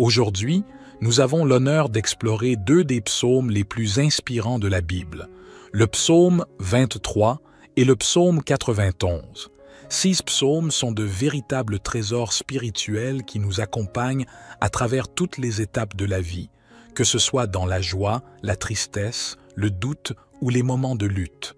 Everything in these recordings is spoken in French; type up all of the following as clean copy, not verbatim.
Aujourd'hui, nous avons l'honneur d'explorer deux des psaumes les plus inspirants de la Bible, le psaume 23 et le psaume 91. Ces psaumes sont de véritables trésors spirituels qui nous accompagnent à travers toutes les étapes de la vie, que ce soit dans la joie, la tristesse, le doute ou les moments de lutte.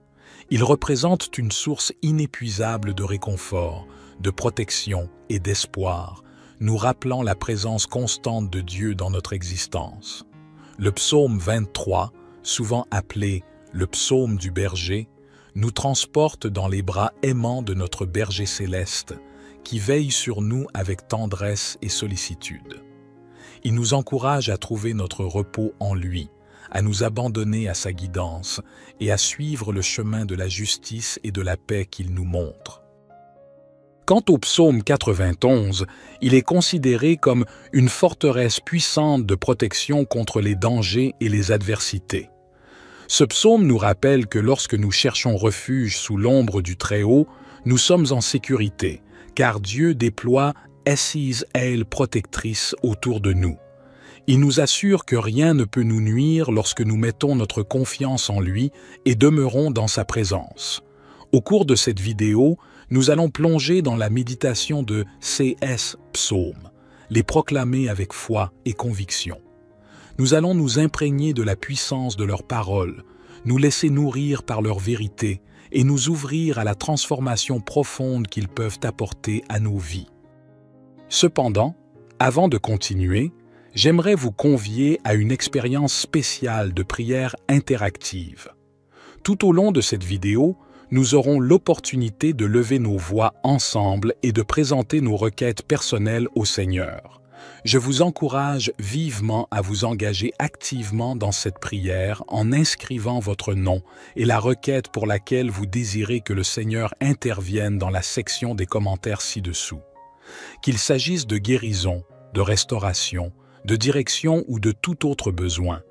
Ils représentent une source inépuisable de réconfort, de protection et d'espoir, nous rappelant la présence constante de Dieu dans notre existence. Le psaume 23, souvent appelé le psaume du berger, nous transporte dans les bras aimants de notre berger céleste, qui veille sur nous avec tendresse et sollicitude. Il nous encourage à trouver notre repos en lui, à nous abandonner à sa guidance et à suivre le chemin de la justice et de la paix qu'il nous montre. Quant au psaume 91, il est considéré comme une forteresse puissante de protection contre les dangers et les adversités. Ce psaume nous rappelle que lorsque nous cherchons refuge sous l'ombre du Très-Haut, nous sommes en sécurité, car Dieu déploie Assise aile protectrice autour de nous. Il nous assure que rien ne peut nous nuire lorsque nous mettons notre confiance en lui et demeurons dans sa présence. Au cours de cette vidéo, nous allons plonger dans la méditation de ces psaumes, les proclamer avec foi et conviction. Nous allons nous imprégner de la puissance de leurs paroles, nous laisser nourrir par leur vérité et nous ouvrir à la transformation profonde qu'ils peuvent apporter à nos vies. Cependant, avant de continuer, j'aimerais vous convier à une expérience spéciale de prière interactive. Tout au long de cette vidéo, nous aurons l'opportunité de lever nos voix ensemble et de présenter nos requêtes personnelles au Seigneur. Je vous encourage vivement à vous engager activement dans cette prière en inscrivant votre nom et la requête pour laquelle vous désirez que le Seigneur intervienne dans la section des commentaires ci-dessous. Qu'il s'agisse de guérison, de restauration, de direction ou de tout autre besoin,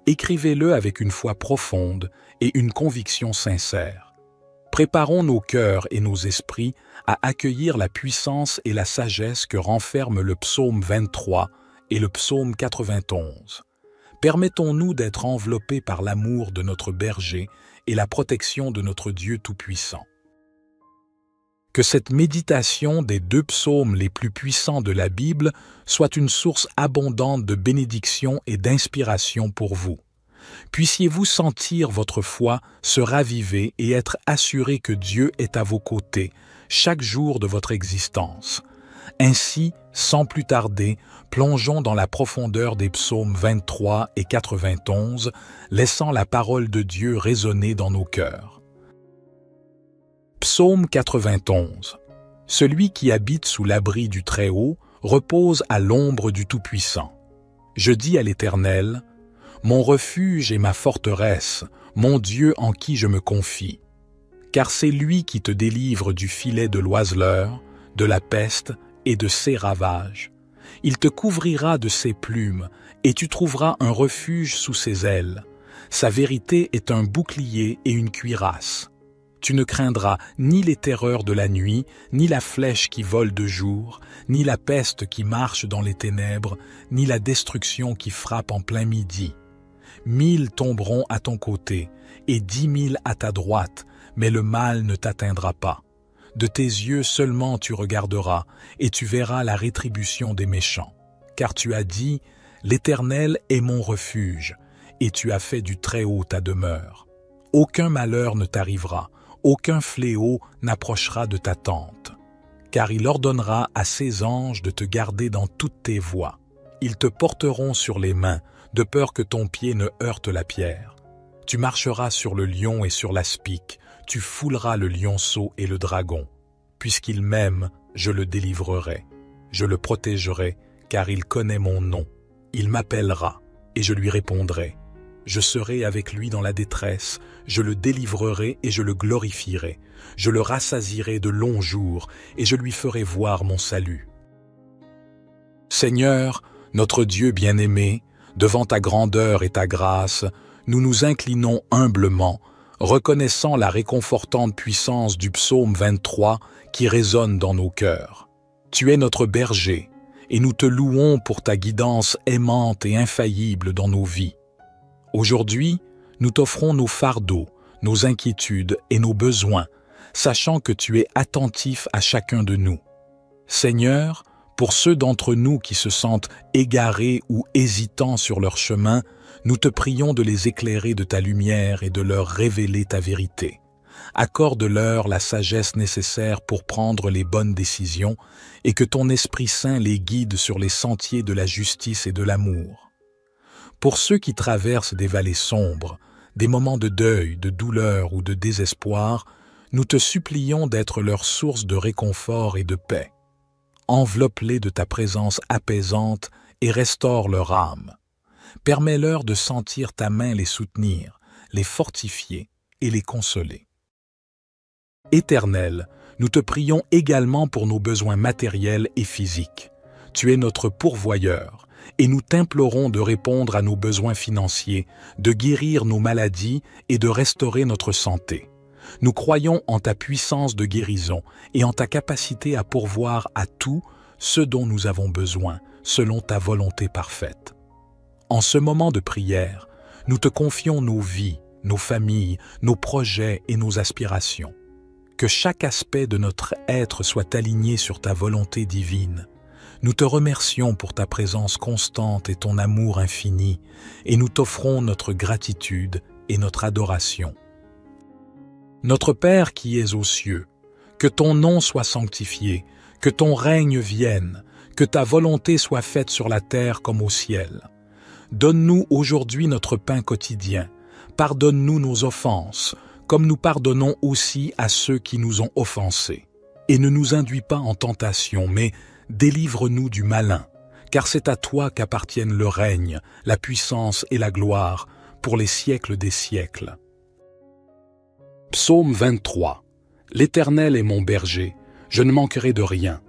écrivez-le avec une foi profonde et une conviction sincère. Préparons nos cœurs et nos esprits à accueillir la puissance et la sagesse que renferment le psaume 23 et le psaume 91. Permettons-nous d'être enveloppés par l'amour de notre berger et la protection de notre Dieu Tout-Puissant. Que cette méditation des deux psaumes les plus puissants de la Bible soit une source abondante de bénédiction et d'inspiration pour vous. Puissiez-vous sentir votre foi se raviver et être assuré que Dieu est à vos côtés chaque jour de votre existence. Ainsi, sans plus tarder, plongeons dans la profondeur des psaumes 23 et 91, laissant la parole de Dieu résonner dans nos cœurs. Psaume 91. Celui qui habite sous l'abri du Très-Haut repose à l'ombre du Tout-Puissant. Je dis à l'Éternel, mon refuge et ma forteresse, mon Dieu en qui je me confie. Car c'est lui qui te délivre du filet de l'oiseleur, de la peste et de ses ravages. Il te couvrira de ses plumes, et tu trouveras un refuge sous ses ailes. Sa vérité est un bouclier et une cuirasse. Tu ne craindras ni les terreurs de la nuit, ni la flèche qui vole de jour, ni la peste qui marche dans les ténèbres, ni la destruction qui frappe en plein midi. 1000 tomberont à ton côté, et 10 000 à ta droite, mais le mal ne t'atteindra pas. De tes yeux seulement tu regarderas, et tu verras la rétribution des méchants. Car tu as dit, l'Éternel est mon refuge, et tu as fait du Très-Haut ta demeure. Aucun malheur ne t'arrivera, aucun fléau n'approchera de ta tente. Car il ordonnera à ses anges de te garder dans toutes tes voies. Ils te porteront sur les mains, de peur que ton pied ne heurte la pierre. Tu marcheras sur le lion et sur l'aspic, tu fouleras le lionceau et le dragon. Puisqu'il m'aime, je le délivrerai. Je le protégerai, car il connaît mon nom. Il m'appellera, et je lui répondrai. Je serai avec lui dans la détresse, je le délivrerai et je le glorifierai. Je le rassasierai de longs jours, et je lui ferai voir mon salut. Seigneur, notre Dieu bien-aimé, devant ta grandeur et ta grâce, nous nous inclinons humblement, reconnaissant la réconfortante puissance du psaume 23 qui résonne dans nos cœurs. Tu es notre berger, et nous te louons pour ta guidance aimante et infaillible dans nos vies. Aujourd'hui, nous t'offrons nos fardeaux, nos inquiétudes et nos besoins, sachant que tu es attentif à chacun de nous. Seigneur, pour ceux d'entre nous qui se sentent égarés ou hésitants sur leur chemin, nous te prions de les éclairer de ta lumière et de leur révéler ta vérité. Accorde-leur la sagesse nécessaire pour prendre les bonnes décisions et que ton Esprit Saint les guide sur les sentiers de la justice et de l'amour. Pour ceux qui traversent des vallées sombres, des moments de deuil, de douleur ou de désespoir, nous te supplions d'être leur source de réconfort et de paix. Enveloppe-les de ta présence apaisante et restaure leur âme. Permets-leur de sentir ta main les soutenir, les fortifier et les consoler. Éternel, nous te prions également pour nos besoins matériels et physiques. Tu es notre pourvoyeur, et nous t'implorons de répondre à nos besoins financiers, de guérir nos maladies et de restaurer notre santé. Nous croyons en ta puissance de guérison et en ta capacité à pourvoir à tout ce dont nous avons besoin, selon ta volonté parfaite. En ce moment de prière, nous te confions nos vies, nos familles, nos projets et nos aspirations. Que chaque aspect de notre être soit aligné sur ta volonté divine. Nous te remercions pour ta présence constante et ton amour infini, et nous t'offrons notre gratitude et notre adoration. Notre Père qui es aux cieux, que ton nom soit sanctifié, que ton règne vienne, que ta volonté soit faite sur la terre comme au ciel. Donne-nous aujourd'hui notre pain quotidien. Pardonne-nous nos offenses, comme nous pardonnons aussi à ceux qui nous ont offensés. Et ne nous induis pas en tentation, mais délivre-nous du malin, car c'est à toi qu'appartiennent le règne, la puissance et la gloire, pour les siècles des siècles. Psaume 23. L'Éternel est mon berger, je ne manquerai de rien.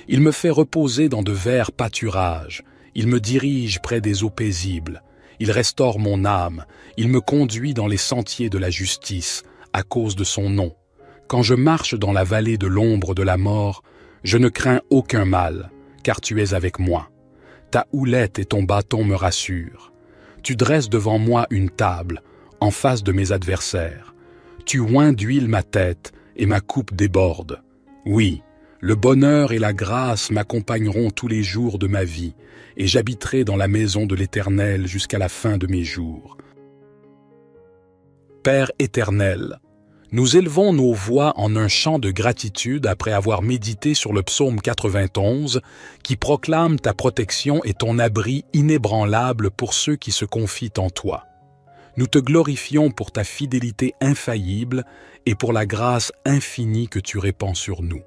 Il me fait reposer dans de verts pâturages, il me dirige près des eaux paisibles, il restaure mon âme, il me conduit dans les sentiers de la justice, à cause de son nom. Quand je marche dans la vallée de l'ombre de la mort, je ne crains aucun mal, car tu es avec moi. Ta houlette et ton bâton me rassurent. Tu dresses devant moi une table, en face de mes adversaires. Tu oins d'huile ma tête, et ma coupe déborde. Oui, le bonheur et la grâce m'accompagneront tous les jours de ma vie, et j'habiterai dans la maison de l'Éternel jusqu'à la fin de mes jours. Père éternel, nous élevons nos voix en un chant de gratitude après avoir médité sur le psaume 91 qui proclame ta protection et ton abri inébranlable pour ceux qui se confient en toi. Nous te glorifions pour ta fidélité infaillible et pour la grâce infinie que tu répands sur nous.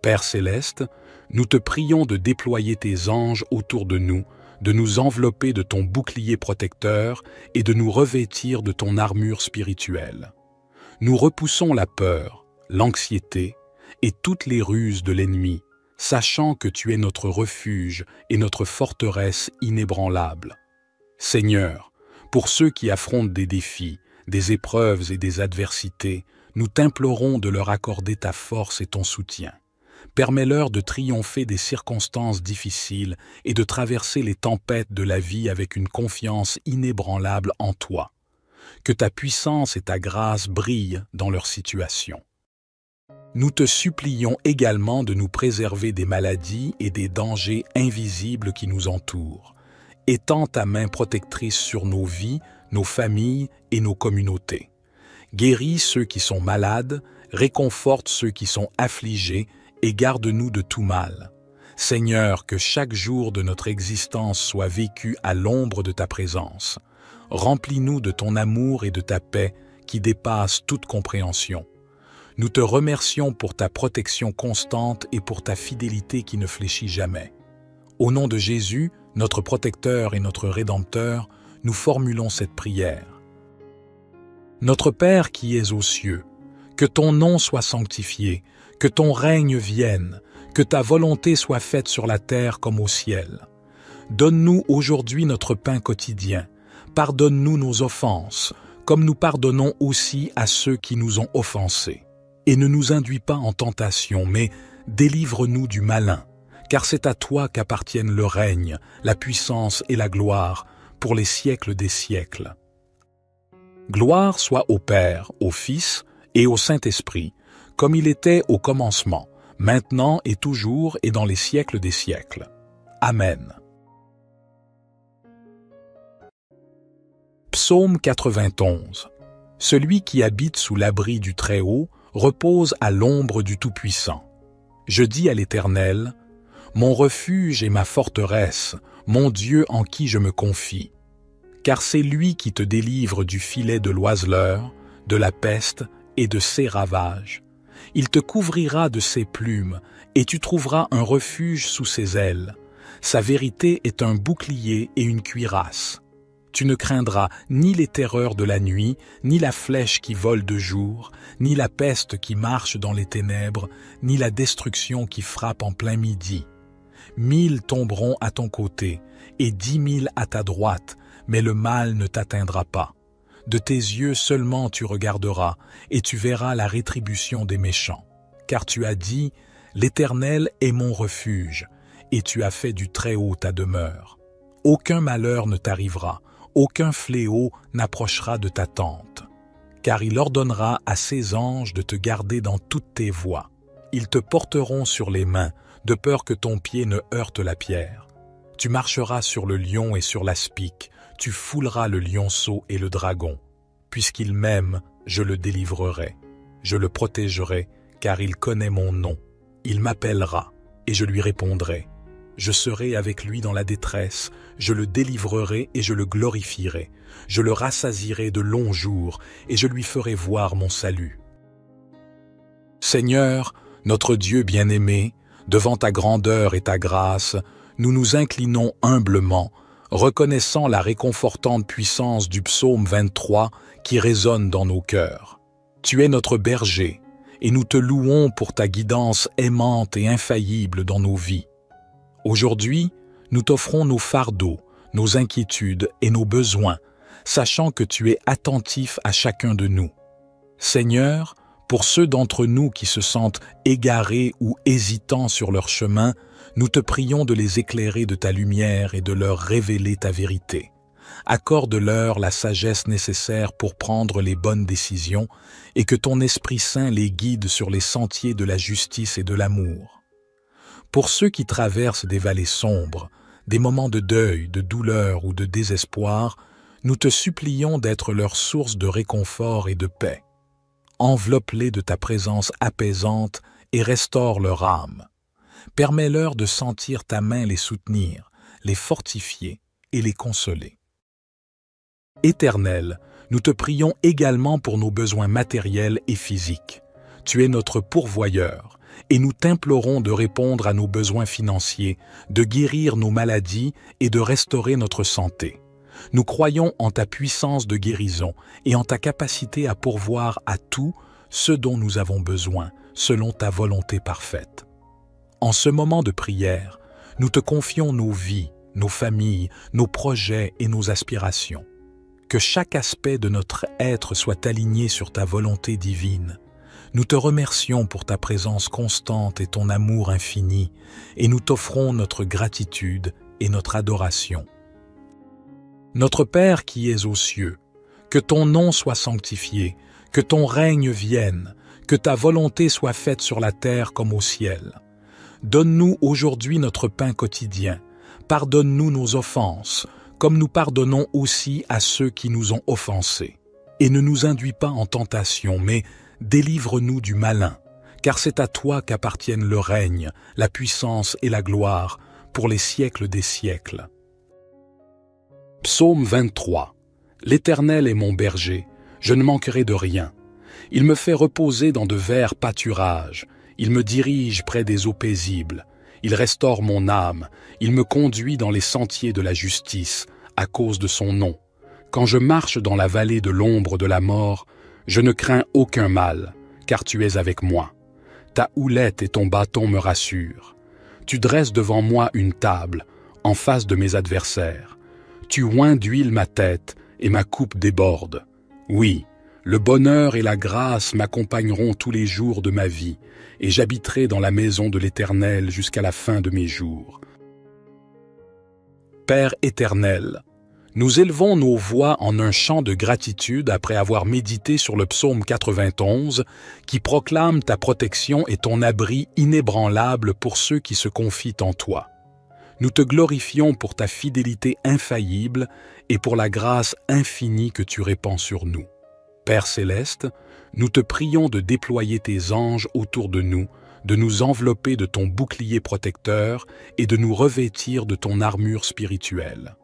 Père céleste, nous te prions de déployer tes anges autour de nous envelopper de ton bouclier protecteur et de nous revêtir de ton armure spirituelle. Nous repoussons la peur, l'anxiété et toutes les ruses de l'ennemi, sachant que tu es notre refuge et notre forteresse inébranlable. Seigneur, pour ceux qui affrontent des défis, des épreuves et des adversités, nous t'implorons de leur accorder ta force et ton soutien. Permets-leur de triompher des circonstances difficiles et de traverser les tempêtes de la vie avec une confiance inébranlable en toi. Que ta puissance et ta grâce brillent dans leur situation. Nous te supplions également de nous préserver des maladies et des dangers invisibles qui nous entourent. Étends ta main protectrice sur nos vies, nos familles et nos communautés. Guéris ceux qui sont malades, réconforte ceux qui sont affligés et garde-nous de tout mal. Seigneur, que chaque jour de notre existence soit vécu à l'ombre de ta présence. Remplis-nous de ton amour et de ta paix qui dépassent toute compréhension. Nous te remercions pour ta protection constante et pour ta fidélité qui ne fléchit jamais. Au nom de Jésus, notre protecteur et notre Rédempteur, nous formulons cette prière. Notre Père qui es aux cieux, que ton nom soit sanctifié, que ton règne vienne, que ta volonté soit faite sur la terre comme au ciel. Donne-nous aujourd'hui notre pain quotidien. Pardonne-nous nos offenses, comme nous pardonnons aussi à ceux qui nous ont offensés. Et ne nous induis pas en tentation, mais délivre-nous du malin, car c'est à toi qu'appartiennent le règne, la puissance et la gloire, pour les siècles des siècles. Gloire soit au Père, au Fils et au Saint-Esprit, comme il était au commencement, maintenant et toujours et dans les siècles des siècles. Amen. Psaume 91. Celui qui habite sous l'abri du Très-Haut repose à l'ombre du Tout-Puissant. Je dis à l'Éternel, mon refuge et ma forteresse, mon Dieu en qui je me confie. Car c'est lui qui te délivre du filet de l'oiseleur, de la peste et de ses ravages. Il te couvrira de ses plumes, et tu trouveras un refuge sous ses ailes. Sa vérité est un bouclier et une cuirasse. Tu ne craindras ni les terreurs de la nuit, ni la flèche qui vole de jour, ni la peste qui marche dans les ténèbres, ni la destruction qui frappe en plein midi. 1000 tomberont à ton côté, et 10 000 à ta droite, mais le mal ne t'atteindra pas. De tes yeux seulement tu regarderas, et tu verras la rétribution des méchants. Car tu as dit, l'Éternel est mon refuge, et tu as fait du Très-Haut ta demeure. Aucun malheur ne t'arrivera, aucun fléau n'approchera de ta tente. Car il ordonnera à ses anges de te garder dans toutes tes voies. Ils te porteront sur les mains, de peur que ton pied ne heurte la pierre. Tu marcheras sur le lion et sur l'aspic, tu fouleras le lionceau et le dragon. Puisqu'il m'aime, je le délivrerai. Je le protégerai, car il connaît mon nom. Il m'appellera, et je lui répondrai. Je serai avec lui dans la détresse, je le délivrerai et je le glorifierai. Je le rassasierai de longs jours, et je lui ferai voir mon salut. Seigneur, notre Dieu bien-aimé, devant ta grandeur et ta grâce, nous nous inclinons humblement, reconnaissant la réconfortante puissance du psaume 23 qui résonne dans nos cœurs. Tu es notre berger, et nous te louons pour ta guidance aimante et infaillible dans nos vies. Aujourd'hui, nous t'offrons nos fardeaux, nos inquiétudes et nos besoins, sachant que tu es attentif à chacun de nous. Seigneur, pour ceux d'entre nous qui se sentent égarés ou hésitants sur leur chemin, nous te prions de les éclairer de ta lumière et de leur révéler ta vérité. Accorde-leur la sagesse nécessaire pour prendre les bonnes décisions et que ton Esprit Saint les guide sur les sentiers de la justice et de l'amour. Pour ceux qui traversent des vallées sombres, des moments de deuil, de douleur ou de désespoir, nous te supplions d'être leur source de réconfort et de paix. Enveloppe-les de ta présence apaisante et restaure leur âme. Permets-leur de sentir ta main les soutenir, les fortifier et les consoler. Éternel, nous te prions également pour nos besoins matériels et physiques. Tu es notre pourvoyeur, et nous t'implorons de répondre à nos besoins financiers, de guérir nos maladies et de restaurer notre santé. Nous croyons en ta puissance de guérison et en ta capacité à pourvoir à tout ce dont nous avons besoin, selon ta volonté parfaite. En ce moment de prière, nous te confions nos vies, nos familles, nos projets et nos aspirations. Que chaque aspect de notre être soit aligné sur ta volonté divine. Nous te remercions pour ta présence constante et ton amour infini, et nous t'offrons notre gratitude et notre adoration. Notre Père qui es aux cieux, que ton nom soit sanctifié, que ton règne vienne, que ta volonté soit faite sur la terre comme au ciel. Donne-nous aujourd'hui notre pain quotidien. Pardonne-nous nos offenses, comme nous pardonnons aussi à ceux qui nous ont offensés. Et ne nous induis pas en tentation, mais délivre-nous du malin, car c'est à toi qu'appartiennent le règne, la puissance et la gloire, pour les siècles des siècles. Psaume 23. L'Éternel est mon berger, je ne manquerai de rien. Il me fait reposer dans de verts pâturages, il me dirige près des eaux paisibles. Il restaure mon âme, il me conduit dans les sentiers de la justice, à cause de son nom. Quand je marche dans la vallée de l'ombre de la mort, je ne crains aucun mal, car tu es avec moi. Ta houlette et ton bâton me rassurent. Tu dresses devant moi une table, en face de mes adversaires. Tu oins d'huile ma tête, et ma coupe déborde. Oui, Le bonheur et la grâce m'accompagneront tous les jours de ma vie, et j'habiterai dans la maison de l'Éternel jusqu'à la fin de mes jours. Père éternel, nous élevons nos voix en un chant de gratitude après avoir médité sur le psaume 91 qui proclame ta protection et ton abri inébranlable pour ceux qui se confient en toi. Nous te glorifions pour ta fidélité infaillible et pour la grâce infinie que tu répands sur nous. Père céleste, nous te prions de déployer tes anges autour de nous envelopper de ton bouclier protecteur et de nous revêtir de ton armure spirituelle.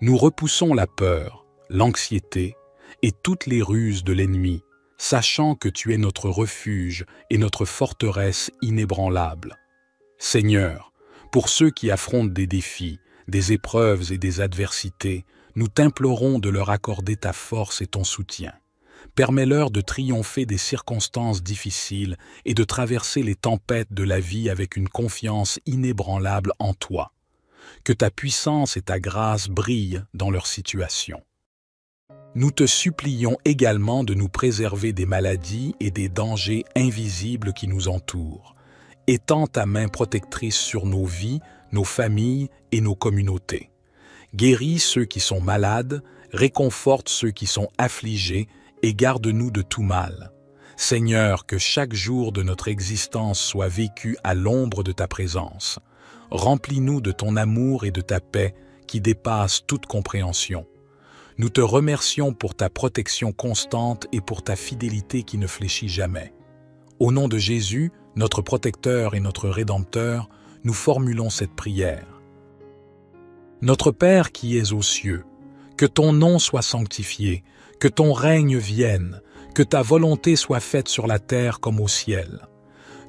Nous repoussons la peur, l'anxiété et toutes les ruses de l'ennemi, sachant que tu es notre refuge et notre forteresse inébranlable. Seigneur, pour ceux qui affrontent des défis, des épreuves et des adversités, nous t'implorons de leur accorder ta force et ton soutien. Permets-leur de triompher des circonstances difficiles et de traverser les tempêtes de la vie avec une confiance inébranlable en toi. Que ta puissance et ta grâce brillent dans leur situation. Nous te supplions également de nous préserver des maladies et des dangers invisibles qui nous entourent. Étends ta main protectrice sur nos vies, nos familles et nos communautés. Guéris ceux qui sont malades, réconforte ceux qui sont affligés et garde-nous de tout mal. Seigneur, que chaque jour de notre existence soit vécu à l'ombre de ta présence. Remplis-nous de ton amour et de ta paix qui dépassent toute compréhension. Nous te remercions pour ta protection constante et pour ta fidélité qui ne fléchit jamais. Au nom de Jésus, notre protecteur et notre Rédempteur, nous formulons cette prière. Notre Père qui es aux cieux, que ton nom soit sanctifié, que ton règne vienne, que ta volonté soit faite sur la terre comme au ciel.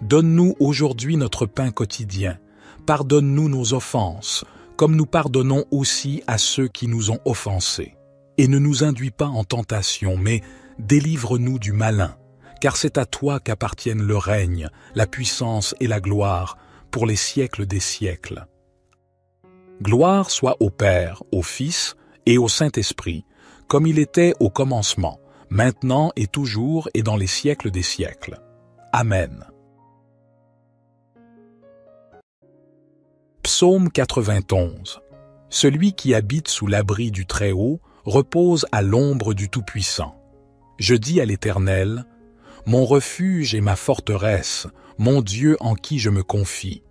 Donne-nous aujourd'hui notre pain quotidien. Pardonne-nous nos offenses, comme nous pardonnons aussi à ceux qui nous ont offensés. Et ne nous induis pas en tentation, mais délivre-nous du malin, car c'est à toi qu'appartiennent le règne, la puissance et la gloire, pour les siècles des siècles. Gloire soit au Père, au Fils et au Saint-Esprit, comme il était au commencement, maintenant et toujours et dans les siècles des siècles. Amen. Psaume 91. Celui qui habite sous l'abri du Très-Haut repose à l'ombre du Tout-Puissant. Je dis à l'Éternel, mon refuge et ma forteresse, mon Dieu en qui je me confie.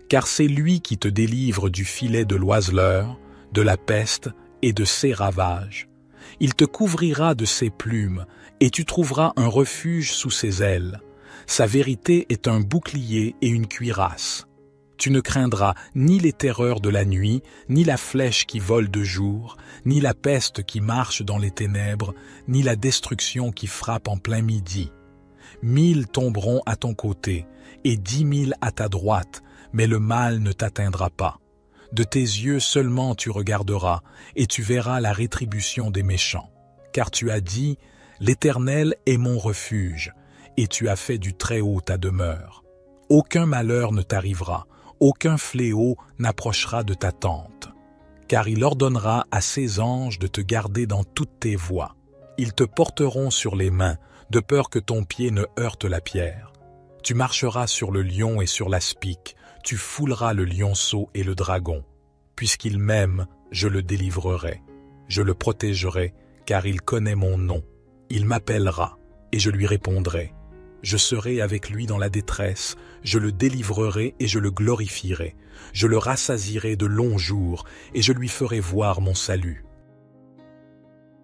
Car c'est lui qui te délivre du filet de l'oiseleur, de la peste et de ses ravages. Il te couvrira de ses plumes, et tu trouveras un refuge sous ses ailes. Sa vérité est un bouclier et une cuirasse. Tu ne craindras ni les terreurs de la nuit, ni la flèche qui vole de jour, ni la peste qui marche dans les ténèbres, ni la destruction qui frappe en plein midi. 1000 tomberont à ton côté, et 10 000 à ta droite, mais le mal ne t'atteindra pas. De tes yeux seulement tu regarderas, et tu verras la rétribution des méchants. Car tu as dit, l'Éternel est mon refuge, et tu as fait du Très-Haut ta demeure. Aucun malheur ne t'arrivera, aucun fléau n'approchera de ta tente. Car il ordonnera à ses anges de te garder dans toutes tes voies. Ils te porteront sur les mains, de peur que ton pied ne heurte la pierre. Tu marcheras sur le lion et sur l'aspic, tu fouleras le lionceau et le dragon. Puisqu'il m'aime, je le délivrerai. Je le protégerai, car il connaît mon nom. Il m'appellera, et je lui répondrai. Je serai avec lui dans la détresse, je le délivrerai et je le glorifierai. Je le rassasierai de longs jours, et je lui ferai voir mon salut.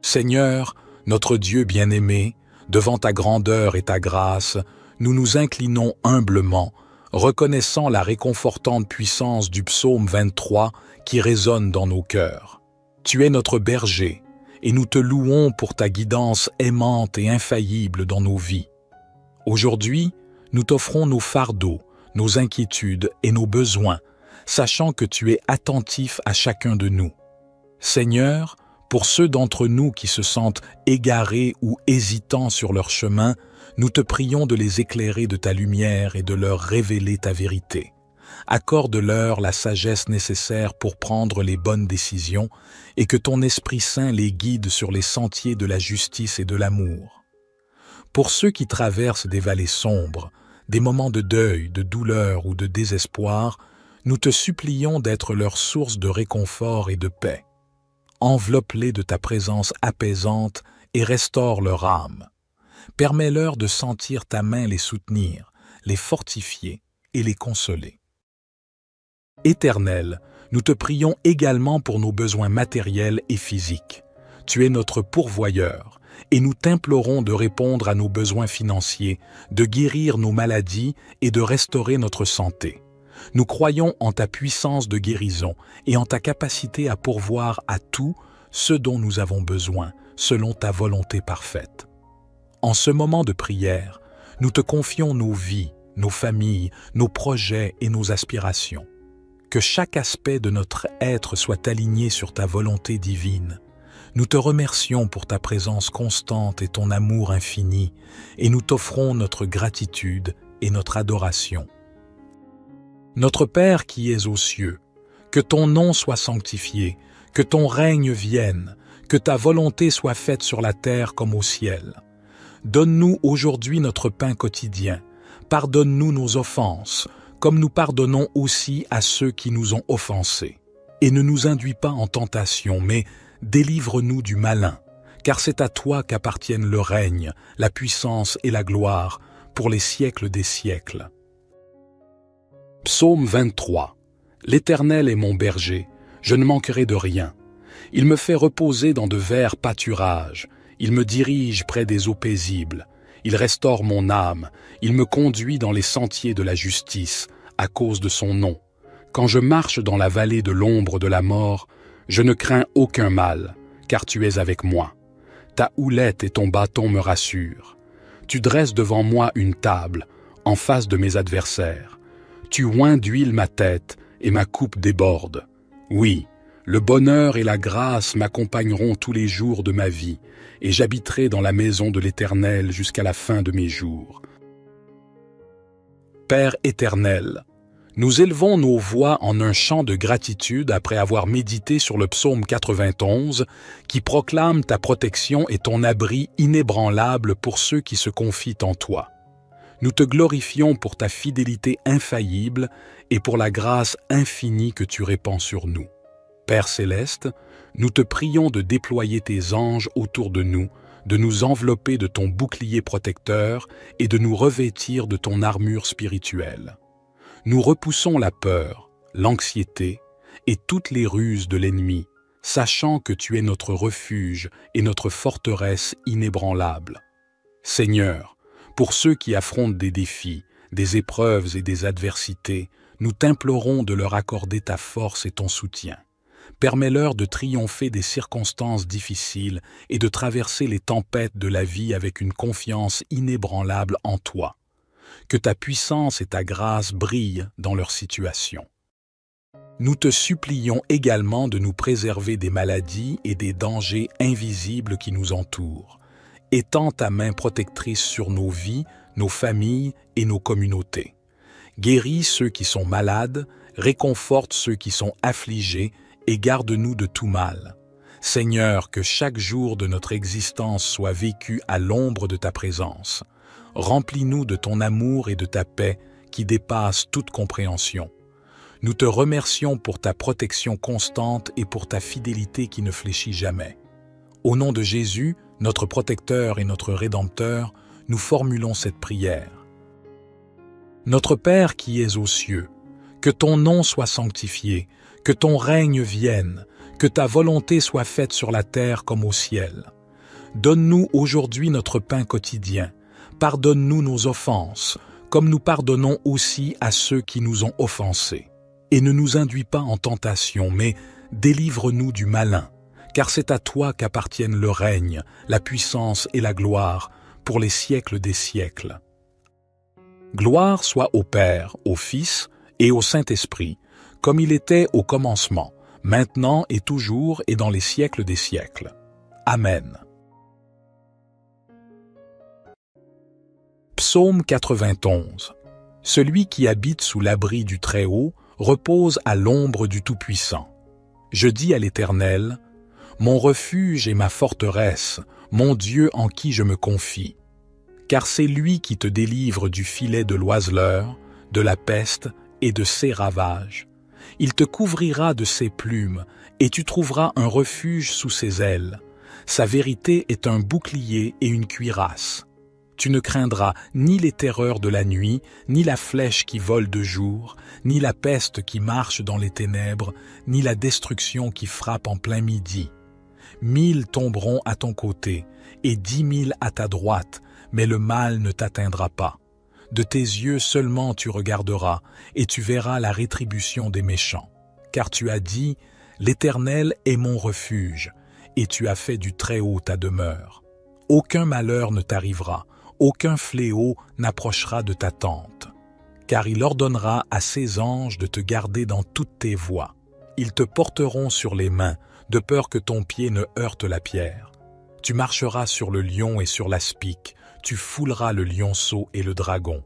Seigneur, notre Dieu bien-aimé, devant ta grandeur et ta grâce, nous nous inclinons humblement, reconnaissant la réconfortante puissance du psaume 23 qui résonne dans nos cœurs. Tu es notre berger, et nous te louons pour ta guidance aimante et infaillible dans nos vies. Aujourd'hui, nous t'offrons nos fardeaux, nos inquiétudes et nos besoins, sachant que tu es attentif à chacun de nous. Seigneur, pour ceux d'entre nous qui se sentent égarés ou hésitants sur leur chemin, nous te prions de les éclairer de ta lumière et de leur révéler ta vérité. Accorde-leur la sagesse nécessaire pour prendre les bonnes décisions et que ton Esprit Saint les guide sur les sentiers de la justice et de l'amour. Pour ceux qui traversent des vallées sombres, des moments de deuil, de douleur ou de désespoir, nous te supplions d'être leur source de réconfort et de paix. Enveloppe-les de ta présence apaisante et restaure leur âme. Permets-leur de sentir ta main les soutenir, les fortifier et les consoler. Éternel, nous te prions également pour nos besoins matériels et physiques. Tu es notre pourvoyeur, et nous t'implorons de répondre à nos besoins financiers, de guérir nos maladies et de restaurer notre santé. Nous croyons en ta puissance de guérison et en ta capacité à pourvoir à tout ce dont nous avons besoin, selon ta volonté parfaite. En ce moment de prière, nous te confions nos vies, nos familles, nos projets et nos aspirations. Que chaque aspect de notre être soit aligné sur ta volonté divine. Nous te remercions pour ta présence constante et ton amour infini, et nous t'offrons notre gratitude et notre adoration. Notre Père qui es aux cieux, que ton nom soit sanctifié, que ton règne vienne, que ta volonté soit faite sur la terre comme au ciel. Donne-nous aujourd'hui notre pain quotidien. Pardonne-nous nos offenses, comme nous pardonnons aussi à ceux qui nous ont offensés. Et ne nous induis pas en tentation, mais délivre-nous du malin, car c'est à toi qu'appartiennent le règne, la puissance et la gloire, pour les siècles des siècles. Psaume 23. L'Éternel est mon berger, je ne manquerai de rien. Il me fait reposer dans de verts pâturages, il me dirige près des eaux paisibles. Il restaure mon âme, il me conduit dans les sentiers de la justice, à cause de son nom. Quand je marche dans la vallée de l'ombre de la mort, je ne crains aucun mal, car tu es avec moi. Ta houlette et ton bâton me rassurent. Tu dresses devant moi une table, en face de mes adversaires. Tu oins d'huile ma tête, et ma coupe déborde. Oui, le bonheur et la grâce m'accompagneront tous les jours de ma vie, et j'habiterai dans la maison de l'Éternel jusqu'à la fin de mes jours. Père éternel, nous élevons nos voix en un chant de gratitude après avoir médité sur le psaume 91 qui proclame ta protection et ton abri inébranlable pour ceux qui se confient en toi. Nous te glorifions pour ta fidélité infaillible et pour la grâce infinie que tu répands sur nous. Père céleste, nous te prions de déployer tes anges autour de nous envelopper de ton bouclier protecteur et de nous revêtir de ton armure spirituelle. Nous repoussons la peur, l'anxiété et toutes les ruses de l'ennemi, sachant que tu es notre refuge et notre forteresse inébranlable. Seigneur, pour ceux qui affrontent des défis, des épreuves et des adversités, nous t'implorons de leur accorder ta force et ton soutien. Permets-leur de triompher des circonstances difficiles et de traverser les tempêtes de la vie avec une confiance inébranlable en toi. Que ta puissance et ta grâce brillent dans leur situation. Nous te supplions également de nous préserver des maladies et des dangers invisibles qui nous entourent. Étends ta main protectrice sur nos vies, nos familles et nos communautés. Guéris ceux qui sont malades, réconforte ceux qui sont affligés et garde-nous de tout mal. Seigneur, que chaque jour de notre existence soit vécu à l'ombre de ta présence. Remplis-nous de ton amour et de ta paix qui dépassent toute compréhension. Nous te remercions pour ta protection constante et pour ta fidélité qui ne fléchit jamais. Au nom de Jésus, notre protecteur et notre Rédempteur, nous formulons cette prière. Notre Père qui es aux cieux, que ton nom soit sanctifié, que ton règne vienne, que ta volonté soit faite sur la terre comme au ciel. Donne-nous aujourd'hui notre pain quotidien. Pardonne-nous nos offenses, comme nous pardonnons aussi à ceux qui nous ont offensés. Et ne nous induis pas en tentation, mais délivre-nous du malin, car c'est à toi qu'appartiennent le règne, la puissance et la gloire, pour les siècles des siècles. Gloire soit au Père, au Fils et au Saint-Esprit, comme il était au commencement, maintenant et toujours et dans les siècles des siècles. Amen. Psaume 91. Celui qui habite sous l'abri du Très-Haut repose à l'ombre du Tout-Puissant. Je dis à l'Éternel, mon refuge et ma forteresse, mon Dieu en qui je me confie. car c'est lui qui te délivre du filet de l'oiseleur, de la peste et de ses ravages. Il te couvrira de ses plumes, et tu trouveras un refuge sous ses ailes. Sa vérité est un bouclier et une cuirasse. Tu ne craindras ni les terreurs de la nuit, ni la flèche qui vole de jour, ni la peste qui marche dans les ténèbres, ni la destruction qui frappe en plein midi. 1000 tomberont à ton côté, et 10 000 à ta droite, mais le mal ne t'atteindra pas. De tes yeux seulement tu regarderas, et tu verras la rétribution des méchants. Car tu as dit, « L'Éternel est mon refuge », et tu as fait du Très-Haut ta demeure. Aucun malheur ne t'arrivera, aucun fléau n'approchera de ta tente. Car il ordonnera à ses anges de te garder dans toutes tes voies. Ils te porteront sur les mains, de peur que ton pied ne heurte la pierre. Tu marcheras sur le lion et sur l'aspic, tu fouleras le lionceau et le dragon.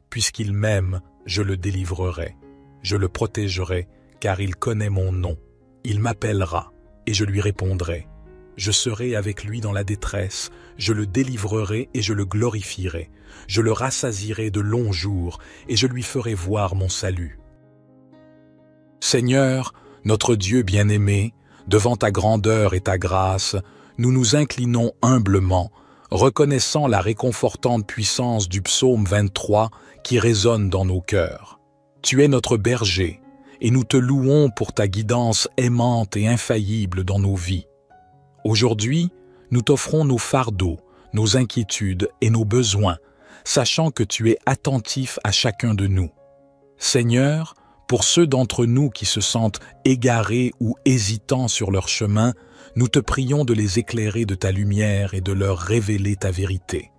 Puisqu'il m'aime, je le délivrerai. Je le protégerai, car il connaît mon nom. Il m'appellera, et je lui répondrai. Je serai avec lui dans la détresse, je le délivrerai et je le glorifierai. Je le rassasierai de longs jours, et je lui ferai voir mon salut. Seigneur, notre Dieu bien-aimé, devant ta grandeur et ta grâce, nous nous inclinons humblement, reconnaissant la réconfortante puissance du psaume 23 qui résonne dans nos cœurs. Tu es notre berger, et nous te louons pour ta guidance aimante et infaillible dans nos vies. Aujourd'hui, nous t'offrons nos fardeaux, nos inquiétudes et nos besoins, sachant que tu es attentif à chacun de nous. Seigneur, pour ceux d'entre nous qui se sentent égarés ou hésitants sur leur chemin, nous te prions de les éclairer de ta lumière et de leur révéler ta vérité.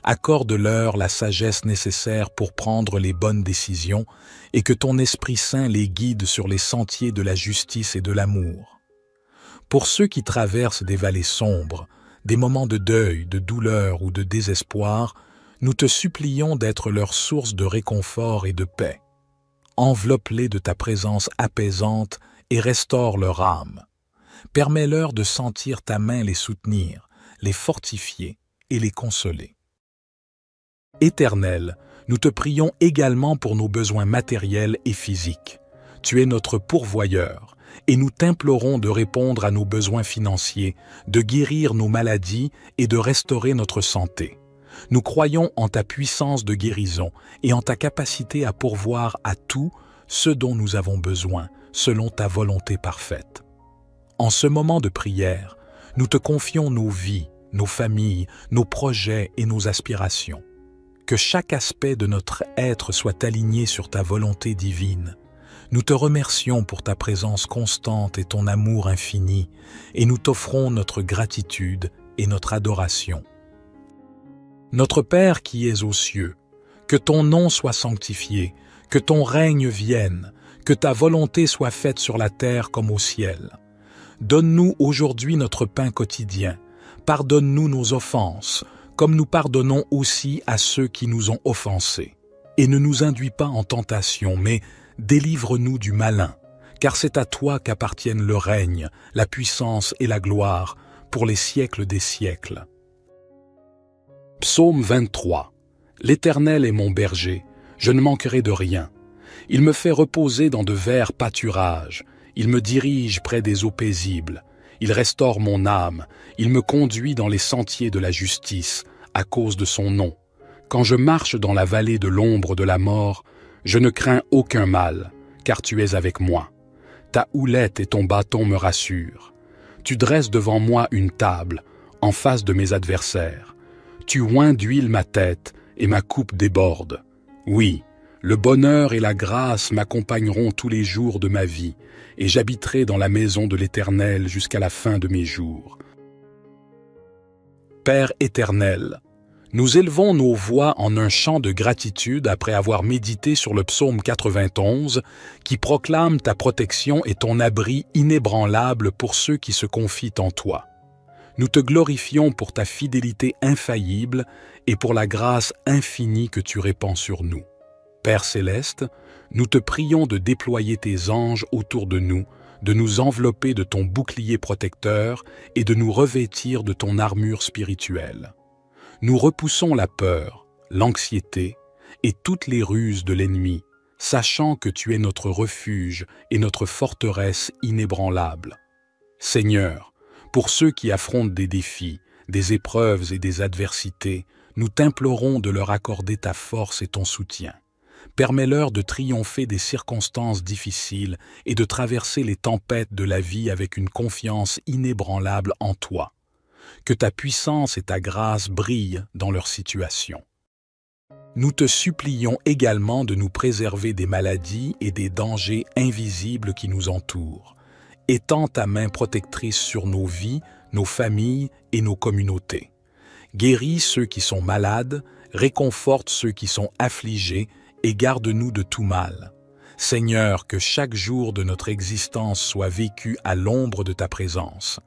Accorde-leur la sagesse nécessaire pour prendre les bonnes décisions et que ton Esprit Saint les guide sur les sentiers de la justice et de l'amour. Pour ceux qui traversent des vallées sombres, des moments de deuil, de douleur ou de désespoir, nous te supplions d'être leur source de réconfort et de paix. Enveloppe-les de ta présence apaisante et restaure leur âme. Permets-leur de sentir ta main les soutenir, les fortifier et les consoler. Éternel, nous te prions également pour nos besoins matériels et physiques. Tu es notre pourvoyeur, et nous t'implorons de répondre à nos besoins financiers, de guérir nos maladies et de restaurer notre santé. Nous croyons en ta puissance de guérison et en ta capacité à pourvoir à tout ce dont nous avons besoin, selon ta volonté parfaite. En ce moment de prière, nous te confions nos vies, nos familles, nos projets et nos aspirations. Que chaque aspect de notre être soit aligné sur ta volonté divine. Nous te remercions pour ta présence constante et ton amour infini, et nous t'offrons notre gratitude et notre adoration. Notre Père qui es aux cieux, que ton nom soit sanctifié, que ton règne vienne, que ta volonté soit faite sur la terre comme au ciel. Donne-nous aujourd'hui notre pain quotidien. Pardonne-nous nos offenses, comme nous pardonnons aussi à ceux qui nous ont offensés. Et ne nous induis pas en tentation, mais délivre-nous du malin, car c'est à toi qu'appartiennent le règne, la puissance et la gloire, pour les siècles des siècles. Psaume 23. L'Éternel est mon berger, je ne manquerai de rien. Il me fait reposer dans de verts pâturages, il me dirige près des eaux paisibles, il restaure mon âme, il me conduit dans les sentiers de la justice, à cause de son nom. Quand je marche dans la vallée de l'ombre de la mort, je ne crains aucun mal, car tu es avec moi. Ta houlette et ton bâton me rassurent. Tu dresses devant moi une table, en face de mes adversaires. Tu oins d'huile ma tête, et ma coupe déborde. Oui, le bonheur et la grâce m'accompagneront tous les jours de ma vie, et j'habiterai dans la maison de l'Éternel jusqu'à la fin de mes jours. Père éternel, nous élevons nos voix en un chant de gratitude après avoir médité sur le psaume 91 qui proclame ta protection et ton abri inébranlable pour ceux qui se confient en toi. Nous te glorifions pour ta fidélité infaillible et pour la grâce infinie que tu répands sur nous. Père céleste, nous te prions de déployer tes anges autour de nous envelopper de ton bouclier protecteur et de nous revêtir de ton armure spirituelle. Nous repoussons la peur, l'anxiété et toutes les ruses de l'ennemi, sachant que tu es notre refuge et notre forteresse inébranlable. Seigneur, pour ceux qui affrontent des défis, des épreuves et des adversités, nous t'implorons de leur accorder ta force et ton soutien. Permets-leur de triompher des circonstances difficiles et de traverser les tempêtes de la vie avec une confiance inébranlable en toi. Que ta puissance et ta grâce brillent dans leur situation. Nous te supplions également de nous préserver des maladies et des dangers invisibles qui nous entourent. Étends ta main protectrice sur nos vies, nos familles et nos communautés. Guéris ceux qui sont malades, réconforte ceux qui sont affligés et garde-nous de tout mal. Seigneur, que chaque jour de notre existence soit vécu à l'ombre de ta présence.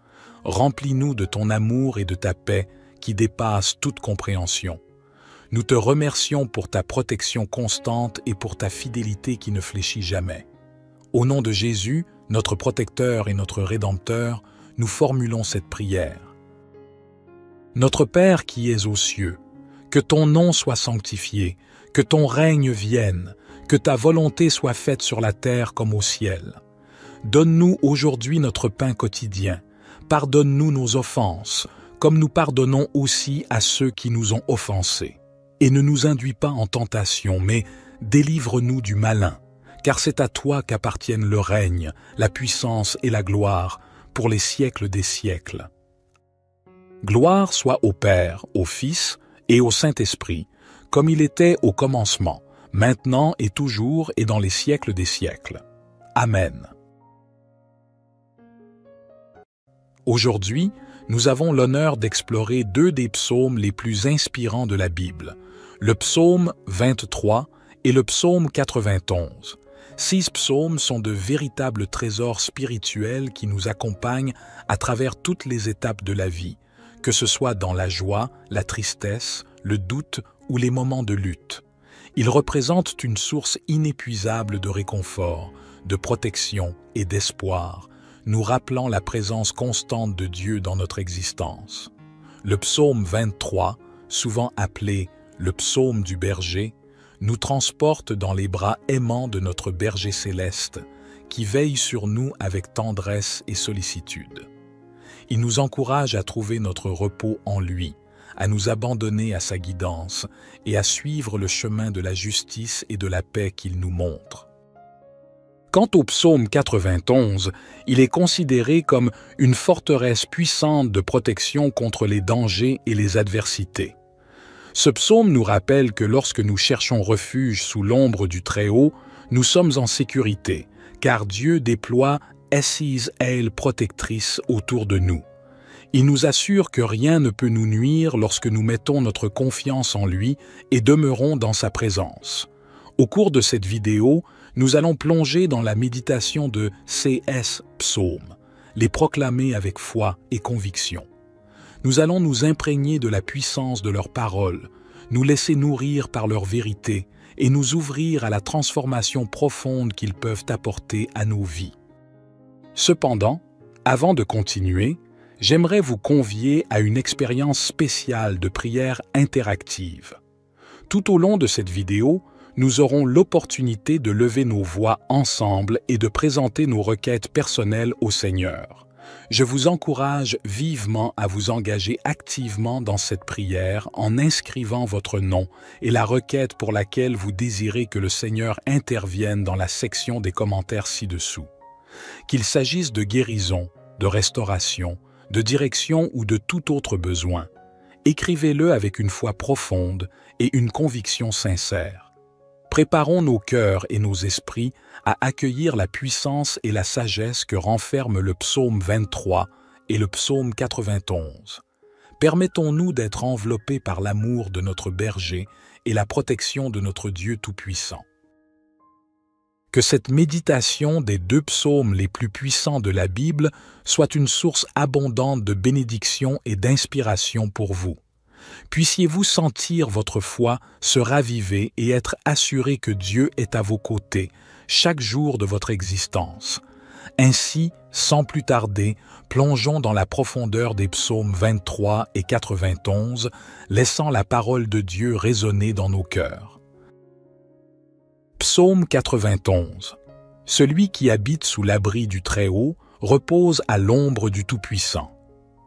Remplis-nous de ton amour et de ta paix qui dépassent toute compréhension. Nous te remercions pour ta protection constante et pour ta fidélité qui ne fléchit jamais. Au nom de Jésus, notre protecteur et notre Rédempteur, nous formulons cette prière. Notre Père qui es aux cieux, que ton nom soit sanctifié, que ton règne vienne, que ta volonté soit faite sur la terre comme au ciel. Donne-nous aujourd'hui notre pain quotidien. Pardonne-nous nos offenses, comme nous pardonnons aussi à ceux qui nous ont offensés. Et ne nous induis pas en tentation, mais délivre-nous du malin, car c'est à toi qu'appartiennent le règne, la puissance et la gloire, pour les siècles des siècles. Gloire soit au Père, au Fils et au Saint-Esprit, comme il était au commencement, maintenant et toujours et dans les siècles des siècles. Amen. Aujourd'hui, nous avons l'honneur d'explorer deux des psaumes les plus inspirants de la Bible, le psaume 23 et le psaume 91. 6 psaumes sont de véritables trésors spirituels qui nous accompagnent à travers toutes les étapes de la vie, que ce soit dans la joie, la tristesse, le doute ou les moments de lutte. Ils représentent une source inépuisable de réconfort, de protection et d'espoir, nous rappelant la présence constante de Dieu dans notre existence. Le psaume 23, souvent appelé le psaume du berger, nous transporte dans les bras aimants de notre berger céleste, qui veille sur nous avec tendresse et sollicitude. Il nous encourage à trouver notre repos en lui, à nous abandonner à sa guidance et à suivre le chemin de la justice et de la paix qu'il nous montre. Quant au psaume 91, il est considéré comme une forteresse puissante de protection contre les dangers et les adversités. Ce psaume nous rappelle que lorsque nous cherchons refuge sous l'ombre du Très-Haut, nous sommes en sécurité, car Dieu déploie Assise aile protectrice autour de nous. Il nous assure que rien ne peut nous nuire lorsque nous mettons notre confiance en lui et demeurons dans sa présence. Au cours de cette vidéo, nous allons plonger dans la méditation de ces psaumes, les proclamer avec foi et conviction. Nous allons nous imprégner de la puissance de leurs paroles, nous laisser nourrir par leur vérité et nous ouvrir à la transformation profonde qu'ils peuvent apporter à nos vies. Cependant, avant de continuer, j'aimerais vous convier à une expérience spéciale de prière interactive. Tout au long de cette vidéo, nous aurons l'opportunité de lever nos voix ensemble et de présenter nos requêtes personnelles au Seigneur. Je vous encourage vivement à vous engager activement dans cette prière en inscrivant votre nom et la requête pour laquelle vous désirez que le Seigneur intervienne dans la section des commentaires ci-dessous. Qu'il s'agisse de guérison, de restauration, de direction ou de tout autre besoin, écrivez-le avec une foi profonde et une conviction sincère. Préparons nos cœurs et nos esprits à accueillir la puissance et la sagesse que renferment le psaume 23 et le psaume 91. Permettons-nous d'être enveloppés par l'amour de notre berger et la protection de notre Dieu Tout-Puissant. Que cette méditation des 2 psaumes les plus puissants de la Bible soit une source abondante de bénédiction et d'inspiration pour vous. Puissiez-vous sentir votre foi se raviver et être assuré que Dieu est à vos côtés chaque jour de votre existence. Ainsi, sans plus tarder, plongeons dans la profondeur des psaumes 23 et 91, laissant la parole de Dieu résonner dans nos cœurs. Psaume 91. Celui qui habite sous l'abri du Très-Haut repose à l'ombre du Tout-Puissant.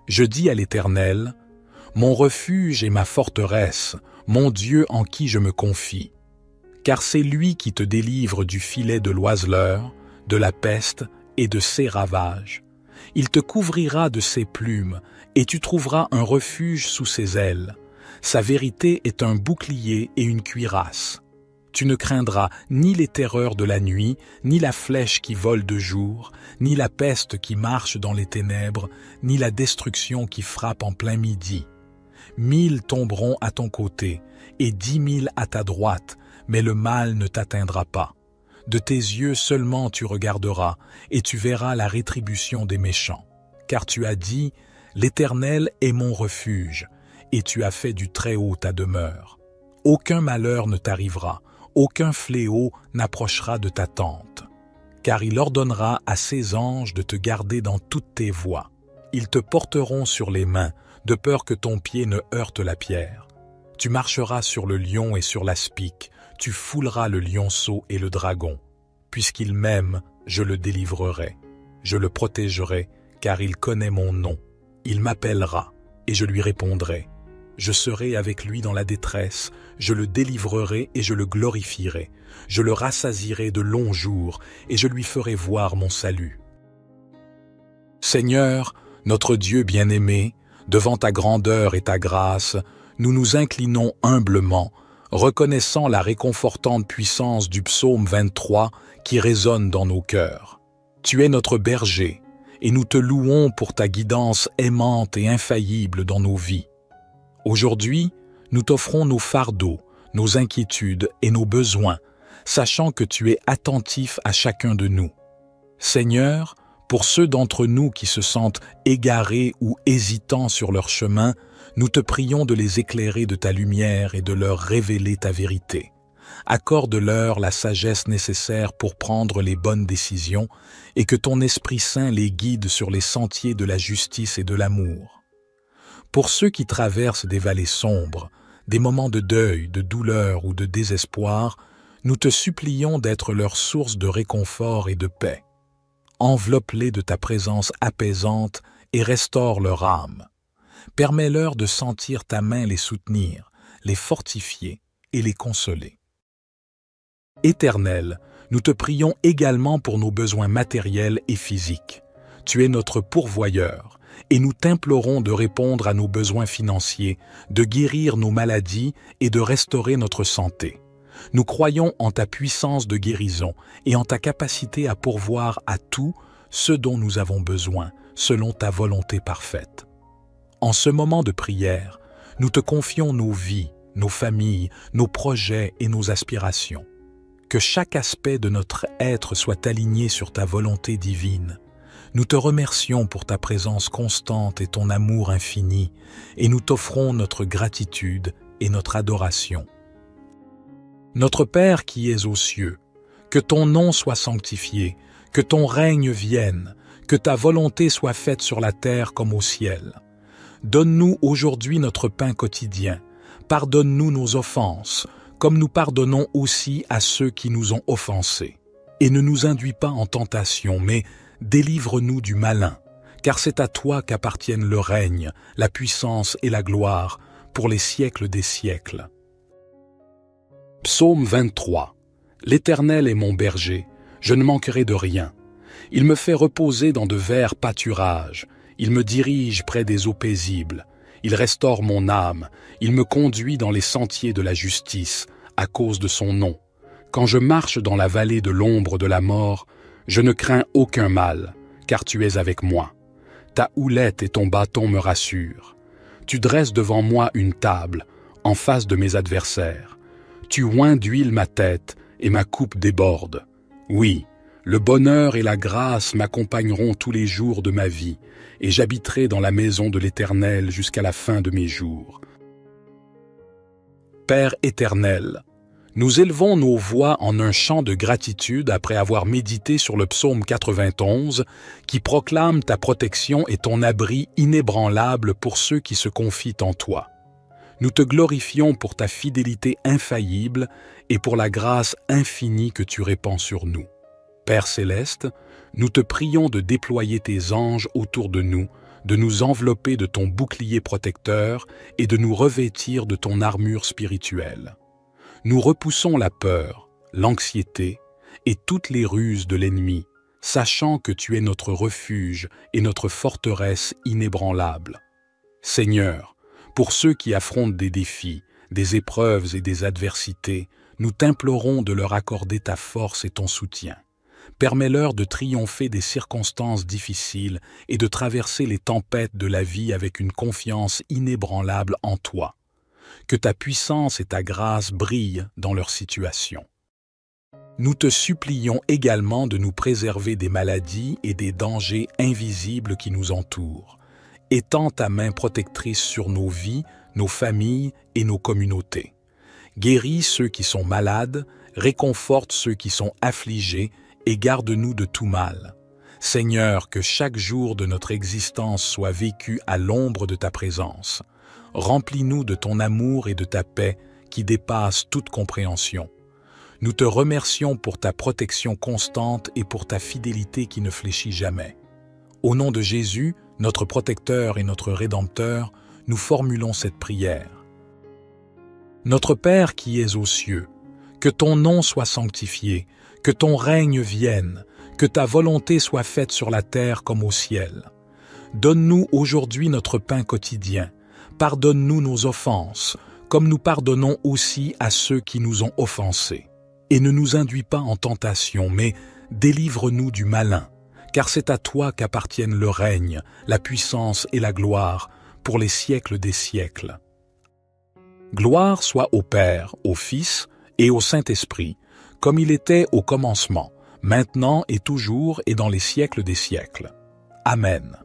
Je dis à l'Éternel, mon refuge et ma forteresse, mon Dieu en qui je me confie. Car c'est lui qui te délivre du filet de l'oiseleur, de la peste et de ses ravages. Il te couvrira de ses plumes, et tu trouveras un refuge sous ses ailes. Sa vérité est un bouclier et une cuirasse. Tu ne craindras ni les terreurs de la nuit, ni la flèche qui vole de jour, ni la peste qui marche dans les ténèbres, ni la destruction qui frappe en plein midi. 1000 tomberont à ton côté, et 10 000 à ta droite, mais le mal ne t'atteindra pas. De tes yeux seulement tu regarderas, et tu verras la rétribution des méchants. Car tu as dit, l'Éternel est mon refuge, et tu as fait du Très-Haut ta demeure. Aucun malheur ne t'arrivera, aucun fléau n'approchera de ta tente. Car il ordonnera à ses anges de te garder dans toutes tes voies. Ils te porteront sur les mains, de peur que ton pied ne heurte la pierre. Tu marcheras sur le lion et sur l'aspic, tu fouleras le lionceau et le dragon. Puisqu'il m'aime, je le délivrerai. Je le protégerai, car il connaît mon nom. Il m'appellera, et je lui répondrai. Je serai avec lui dans la détresse, je le délivrerai et je le glorifierai. Je le rassasierai de longs jours, et je lui ferai voir mon salut. Seigneur, notre Dieu bien-aimé, devant ta grandeur et ta grâce, nous nous inclinons humblement, reconnaissant la réconfortante puissance du psaume 23 qui résonne dans nos cœurs. Tu es notre berger, et nous te louons pour ta guidance aimante et infaillible dans nos vies. Aujourd'hui, nous t'offrons nos fardeaux, nos inquiétudes et nos besoins, sachant que tu es attentif à chacun de nous. Seigneur, pour ceux d'entre nous qui se sentent égarés ou hésitants sur leur chemin, nous te prions de les éclairer de ta lumière et de leur révéler ta vérité. Accorde-leur la sagesse nécessaire pour prendre les bonnes décisions et que ton Esprit Saint les guide sur les sentiers de la justice et de l'amour. Pour ceux qui traversent des vallées sombres, des moments de deuil, de douleur ou de désespoir, nous te supplions d'être leur source de réconfort et de paix. Enveloppe-les de ta présence apaisante et restaure leur âme. Permets-leur de sentir ta main les soutenir, les fortifier et les consoler. Éternel, nous te prions également pour nos besoins matériels et physiques. Tu es notre pourvoyeur, et nous t'implorons de répondre à nos besoins financiers, de guérir nos maladies et de restaurer notre santé. Nous croyons en ta puissance de guérison et en ta capacité à pourvoir à tout ce dont nous avons besoin, selon ta volonté parfaite. En ce moment de prière, nous te confions nos vies, nos familles, nos projets et nos aspirations. Que chaque aspect de notre être soit aligné sur ta volonté divine. Nous te remercions pour ta présence constante et ton amour infini, et nous t'offrons notre gratitude et notre adoration. Notre Père qui es aux cieux, que ton nom soit sanctifié, que ton règne vienne, que ta volonté soit faite sur la terre comme au ciel. Donne-nous aujourd'hui notre pain quotidien. Pardonne-nous nos offenses, comme nous pardonnons aussi à ceux qui nous ont offensés. Et ne nous induis pas en tentation, mais délivre-nous du malin, car c'est à toi qu'appartiennent le règne, la puissance et la gloire, pour les siècles des siècles. Psaume 23. L'Éternel est mon berger, je ne manquerai de rien. Il me fait reposer dans de verts pâturages, il me dirige près des eaux paisibles. Il restaure mon âme, il me conduit dans les sentiers de la justice, à cause de son nom. Quand je marche dans la vallée de l'ombre de la mort, je ne crains aucun mal, car tu es avec moi. Ta houlette et ton bâton me rassurent. Tu dresses devant moi une table, en face de mes adversaires. Tu oins d'huile ma tête, et ma coupe déborde. Oui, le bonheur et la grâce m'accompagneront tous les jours de ma vie, et j'habiterai dans la maison de l'Éternel jusqu'à la fin de mes jours. Père éternel, Nous élevons nos voix en un chant de gratitude après avoir médité sur le psaume 91 qui proclame ta protection et ton abri inébranlable pour ceux qui se confient en toi. Nous te glorifions pour ta fidélité infaillible et pour la grâce infinie que tu répands sur nous. Père céleste, nous te prions de déployer tes anges autour de nous envelopper de ton bouclier protecteur et de nous revêtir de ton armure spirituelle. Nous repoussons la peur, l'anxiété et toutes les ruses de l'ennemi, sachant que tu es notre refuge et notre forteresse inébranlable. Seigneur, pour ceux qui affrontent des défis, des épreuves et des adversités, nous t'implorons de leur accorder ta force et ton soutien. Permets-leur de triompher des circonstances difficiles et de traverser les tempêtes de la vie avec une confiance inébranlable en toi. Que ta puissance et ta grâce brillent dans leur situation. Nous te supplions également de nous préserver des maladies et des dangers invisibles qui nous entourent. Étends ta main protectrice sur nos vies, nos familles et nos communautés. Guéris ceux qui sont malades, réconforte ceux qui sont affligés et garde-nous de tout mal. Seigneur, que chaque jour de notre existence soit vécu à l'ombre de ta présence. Remplis-nous de ton amour et de ta paix qui dépassent toute compréhension. Nous te remercions pour ta protection constante et pour ta fidélité qui ne fléchit jamais. Au nom de Jésus, notre protecteur et notre Rédempteur, nous formulons cette prière. Notre Père qui es aux cieux, que ton nom soit sanctifié, que ton règne vienne, que ta volonté soit faite sur la terre comme au ciel. Donne-nous aujourd'hui notre pain quotidien. Pardonne-nous nos offenses, comme nous pardonnons aussi à ceux qui nous ont offensés. Et ne nous induis pas en tentation, mais délivre-nous du malin, car c'est à toi qu'appartiennent le règne, la puissance et la gloire, pour les siècles des siècles. Gloire soit au Père, au Fils et au Saint-Esprit, comme il était au commencement, maintenant et toujours et dans les siècles des siècles. Amen.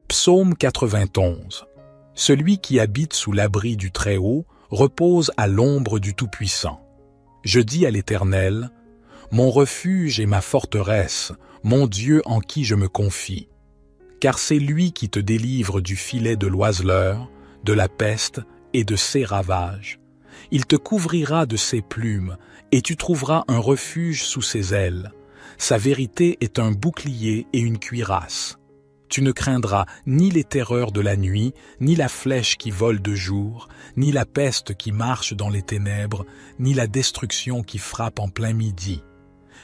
Psaume 91. Celui qui habite sous l'abri du Très-Haut repose à l'ombre du Tout-Puissant. Je dis à l'Éternel, mon refuge et ma forteresse, mon Dieu en qui je me confie. Car c'est lui qui te délivre du filet de l'oiseleur, de la peste et de ses ravages. Il te couvrira de ses plumes, et tu trouveras un refuge sous ses ailes. Sa vérité est un bouclier et une cuirasse. Tu ne craindras ni les terreurs de la nuit, ni la flèche qui vole de jour, ni la peste qui marche dans les ténèbres, ni la destruction qui frappe en plein midi.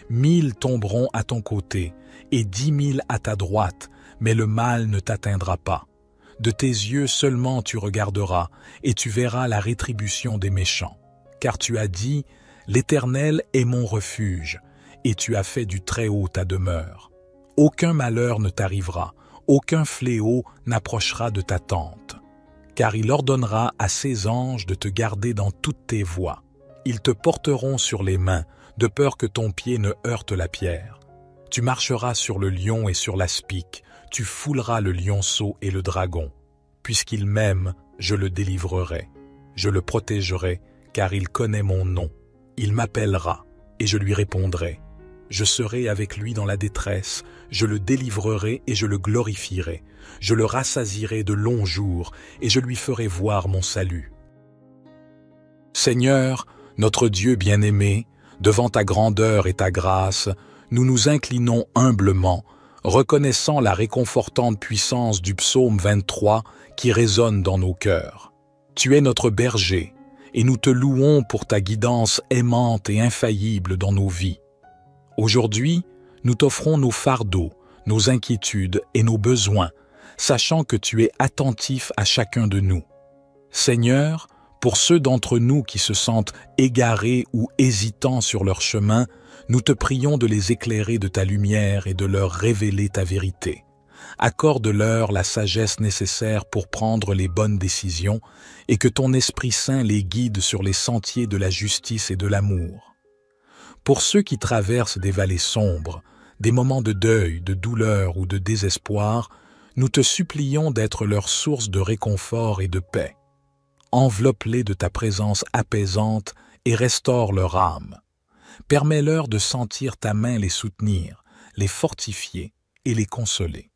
1000 tomberont à ton côté, et 10 000 à ta droite, mais le mal ne t'atteindra pas. De tes yeux seulement tu regarderas, et tu verras la rétribution des méchants. Car tu as dit, l'Éternel est mon refuge, et tu as fait du Très-Haut ta demeure. Aucun malheur ne t'arrivera, aucun fléau n'approchera de ta tente. Car il ordonnera à ses anges de te garder dans toutes tes voies. Ils te porteront sur les mains, de peur que ton pied ne heurte la pierre. Tu marcheras sur le lion et sur l'aspic, tu fouleras le lionceau et le dragon. Puisqu'il m'aime, je le délivrerai. Je le protégerai, car il connaît mon nom. Il m'appellera, et je lui répondrai. Je serai avec lui dans la détresse, je le délivrerai et je le glorifierai. Je le rassasierai de longs jours, et je lui ferai voir mon salut. Seigneur, notre Dieu bien-aimé, devant ta grandeur et ta grâce, nous nous inclinons humblement, reconnaissant la réconfortante puissance du psaume 23 qui résonne dans nos cœurs. Tu es notre berger, et nous te louons pour ta guidance aimante et infaillible dans nos vies. Aujourd'hui, nous t'offrons nos fardeaux, nos inquiétudes et nos besoins, sachant que tu es attentif à chacun de nous. Seigneur, pour ceux d'entre nous qui se sentent égarés ou hésitants sur leur chemin, nous te prions de les éclairer de ta lumière et de leur révéler ta vérité. Accorde-leur la sagesse nécessaire pour prendre les bonnes décisions et que ton Esprit Saint les guide sur les sentiers de la justice et de l'amour. Pour ceux qui traversent des vallées sombres, des moments de deuil, de douleur ou de désespoir, nous te supplions d'être leur source de réconfort et de paix. Enveloppe-les de ta présence apaisante et restaure leur âme. Permets-leur de sentir ta main les soutenir, les fortifier et les consoler.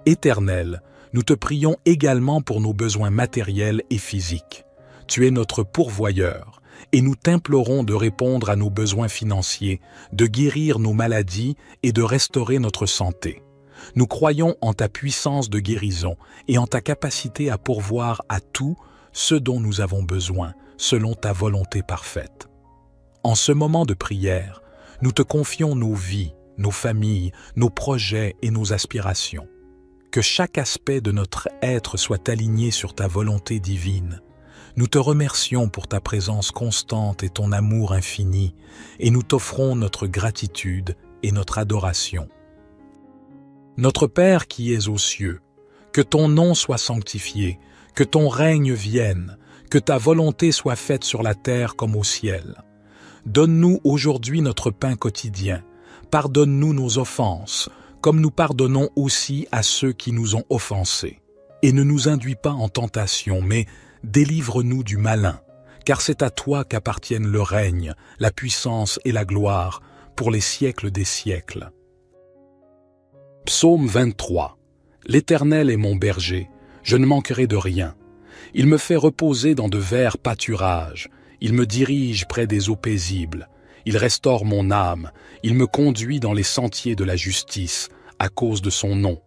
Éternel, nous te prions également pour nos besoins matériels et physiques. Tu es notre pourvoyeur, et nous t'implorons de répondre à nos besoins financiers, de guérir nos maladies et de restaurer notre santé. Nous croyons en ta puissance de guérison et en ta capacité à pourvoir à tout ce dont nous avons besoin, selon ta volonté parfaite. En ce moment de prière, nous te confions nos vies, nos familles, nos projets et nos aspirations. Que chaque aspect de notre être soit aligné sur ta volonté divine. Nous te remercions pour ta présence constante et ton amour infini, et nous t'offrons notre gratitude et notre adoration. Notre Père qui es aux cieux, que ton nom soit sanctifié, que ton règne vienne, que ta volonté soit faite sur la terre comme au ciel. Donne-nous aujourd'hui notre pain quotidien. Pardonne-nous nos offenses, comme nous pardonnons aussi à ceux qui nous ont offensés. Et ne nous induis pas en tentation, mais délivre-nous du malin, car c'est à toi qu'appartiennent le règne, la puissance et la gloire, pour les siècles des siècles. Psaume 23. L'Éternel est mon berger, je ne manquerai de rien. Il me fait reposer dans de verts pâturages, il me dirige près des eaux paisibles. Il restaure mon âme, il me conduit dans les sentiers de la justice, à cause de son nom.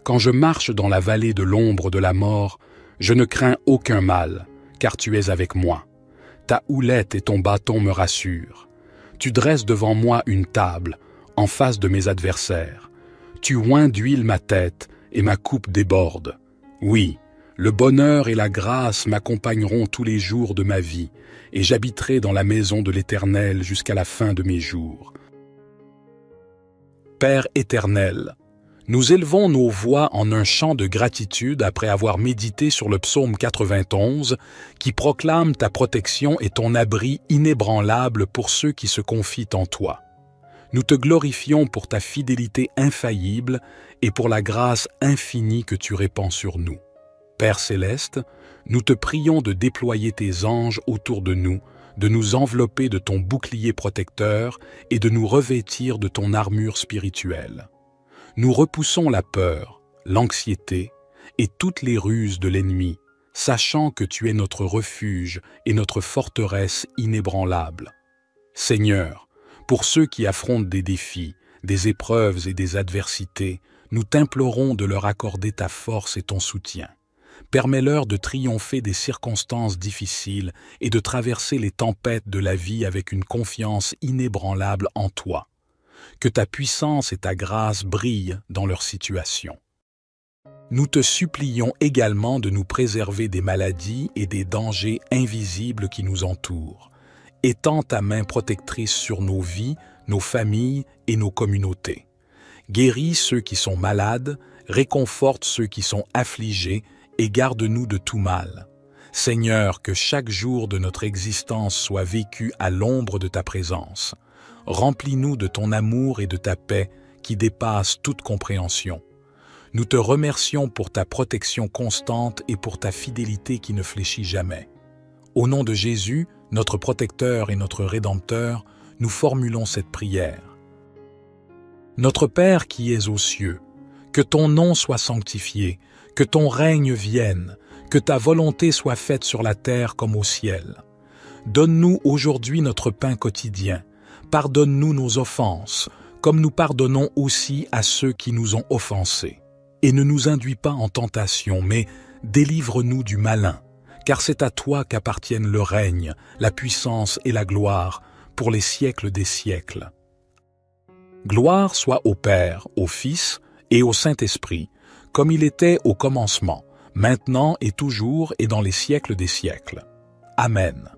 Quand je marche dans la vallée de l'ombre de la mort, je ne crains aucun mal, car tu es avec moi. Ta houlette et ton bâton me rassurent. Tu dresses devant moi une table, en face de mes adversaires. Tu oins d'huile ma tête, et ma coupe déborde. Oui, le bonheur et la grâce m'accompagneront tous les jours de ma vie, et j'habiterai dans la maison de l'Éternel jusqu'à la fin de mes jours. Père éternel, nous élevons nos voix en un chant de gratitude après avoir médité sur le psaume 91 qui proclame ta protection et ton abri inébranlable pour ceux qui se confient en toi. Nous te glorifions pour ta fidélité infaillible et pour la grâce infinie que tu répands sur nous. Père céleste, nous te prions de déployer tes anges autour de nous envelopper de ton bouclier protecteur et de nous revêtir de ton armure spirituelle. Nous repoussons la peur, l'anxiété et toutes les ruses de l'ennemi, sachant que tu es notre refuge et notre forteresse inébranlable. Seigneur, pour ceux qui affrontent des défis, des épreuves et des adversités, nous t'implorons de leur accorder ta force et ton soutien. Permets-leur de triompher des circonstances difficiles et de traverser les tempêtes de la vie avec une confiance inébranlable en toi. Que ta puissance et ta grâce brillent dans leur situation. Nous te supplions également de nous préserver des maladies et des dangers invisibles qui nous entourent. Étends ta main protectrice sur nos vies, nos familles et nos communautés. Guéris ceux qui sont malades, réconforte ceux qui sont affligés et garde-nous de tout mal. Seigneur, que chaque jour de notre existence soit vécu à l'ombre de ta présence. Remplis-nous de ton amour et de ta paix qui dépassent toute compréhension. Nous te remercions pour ta protection constante et pour ta fidélité qui ne fléchit jamais. Au nom de Jésus, notre protecteur et notre Rédempteur, nous formulons cette prière. Notre Père qui es aux cieux, que ton nom soit sanctifié, que ton règne vienne, que ta volonté soit faite sur la terre comme au ciel. Donne-nous aujourd'hui notre pain quotidien. Pardonne-nous nos offenses, comme nous pardonnons aussi à ceux qui nous ont offensés. Et ne nous induis pas en tentation, mais délivre-nous du malin, car c'est à toi qu'appartiennent le règne, la puissance et la gloire, pour les siècles des siècles. Gloire soit au Père, au Fils et au Saint-Esprit, comme il était au commencement, maintenant et toujours et dans les siècles des siècles. Amen.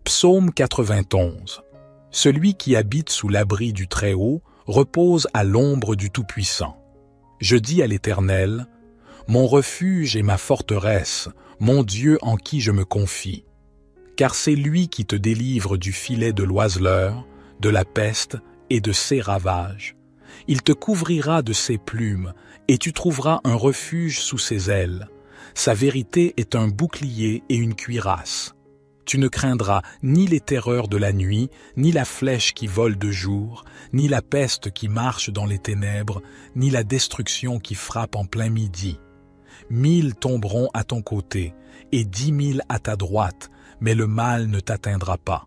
Psaume 91. Celui qui habite sous l'abri du Très-Haut repose à l'ombre du Tout-Puissant. Je dis à l'Éternel, mon refuge et ma forteresse, mon Dieu en qui je me confie. Car c'est lui qui te délivre du filet de l'oiseleur, de la peste et de ses ravages. Il te couvrira de ses plumes, et tu trouveras un refuge sous ses ailes. Sa vérité est un bouclier et une cuirasse. Tu ne craindras ni les terreurs de la nuit, ni la flèche qui vole de jour, ni la peste qui marche dans les ténèbres, ni la destruction qui frappe en plein midi. 1000 tomberont à ton côté, et 10 000 à ta droite, mais le mal ne t'atteindra pas.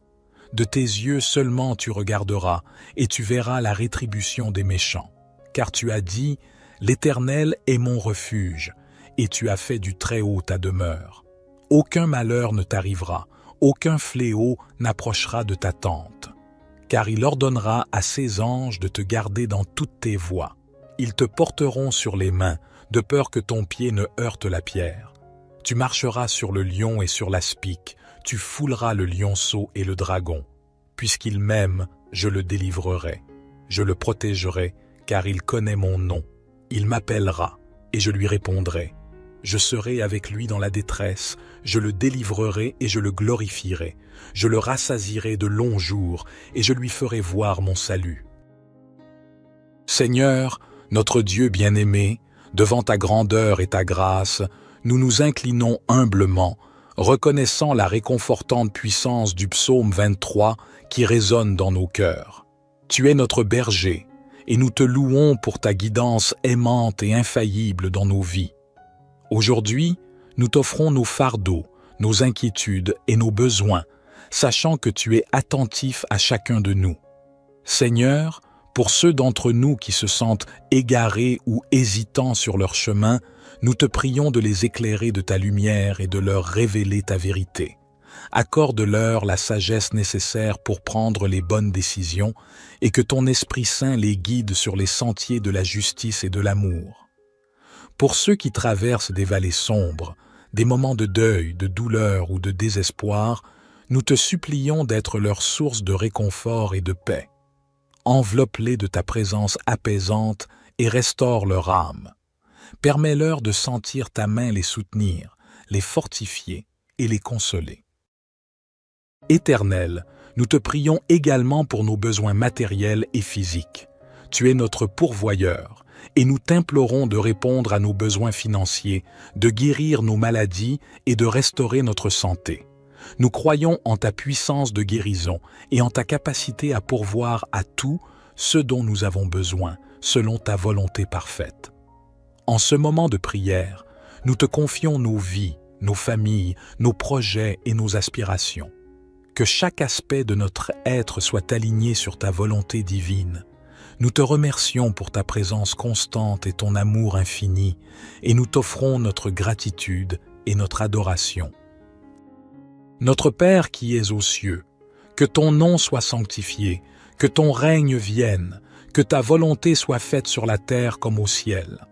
De tes yeux seulement tu regarderas, et tu verras la rétribution des méchants. Car tu as dit, « L'Éternel est mon refuge », et tu as fait du Très-Haut ta demeure. Aucun malheur ne t'arrivera, aucun fléau n'approchera de ta tente. Car il ordonnera à ses anges de te garder dans toutes tes voies. Ils te porteront sur les mains, de peur que ton pied ne heurte la pierre. Tu marcheras sur le lion et sur l'aspic, tu fouleras le lionceau et le dragon. Puisqu'il m'aime, je le délivrerai. Je le protégerai, car il connaît mon nom. Il m'appellera, et je lui répondrai. Je serai avec lui dans la détresse, je le délivrerai et je le glorifierai. Je le rassasierai de longs jours, et je lui ferai voir mon salut. Seigneur, notre Dieu bien-aimé, devant ta grandeur et ta grâce, nous nous inclinons humblement, reconnaissant la réconfortante puissance du psaume 23 qui résonne dans nos cœurs. Tu es notre berger, et nous te louons pour ta guidance aimante et infaillible dans nos vies. Aujourd'hui, nous t'offrons nos fardeaux, nos inquiétudes et nos besoins, sachant que tu es attentif à chacun de nous. Seigneur, pour ceux d'entre nous qui se sentent égarés ou hésitants sur leur chemin, nous te prions de les éclairer de ta lumière et de leur révéler ta vérité. Accorde-leur la sagesse nécessaire pour prendre les bonnes décisions et que ton Esprit Saint les guide sur les sentiers de la justice et de l'amour. Pour ceux qui traversent des vallées sombres, des moments de deuil, de douleur ou de désespoir, nous te supplions d'être leur source de réconfort et de paix. Enveloppe-les de ta présence apaisante et restaure leur âme. Permets-leur de sentir ta main les soutenir, les fortifier et les consoler. Éternel, nous te prions également pour nos besoins matériels et physiques. Tu es notre pourvoyeur, et nous t'implorons de répondre à nos besoins financiers, de guérir nos maladies et de restaurer notre santé. Nous croyons en ta puissance de guérison et en ta capacité à pourvoir à tout ce dont nous avons besoin, selon ta volonté parfaite. En ce moment de prière, nous te confions nos vies, nos familles, nos projets et nos aspirations. Que chaque aspect de notre être soit aligné sur ta volonté divine. Nous te remercions pour ta présence constante et ton amour infini, et nous t'offrons notre gratitude et notre adoration. Notre Père qui es aux cieux, que ton nom soit sanctifié, que ton règne vienne, que ta volonté soit faite sur la terre comme au ciel.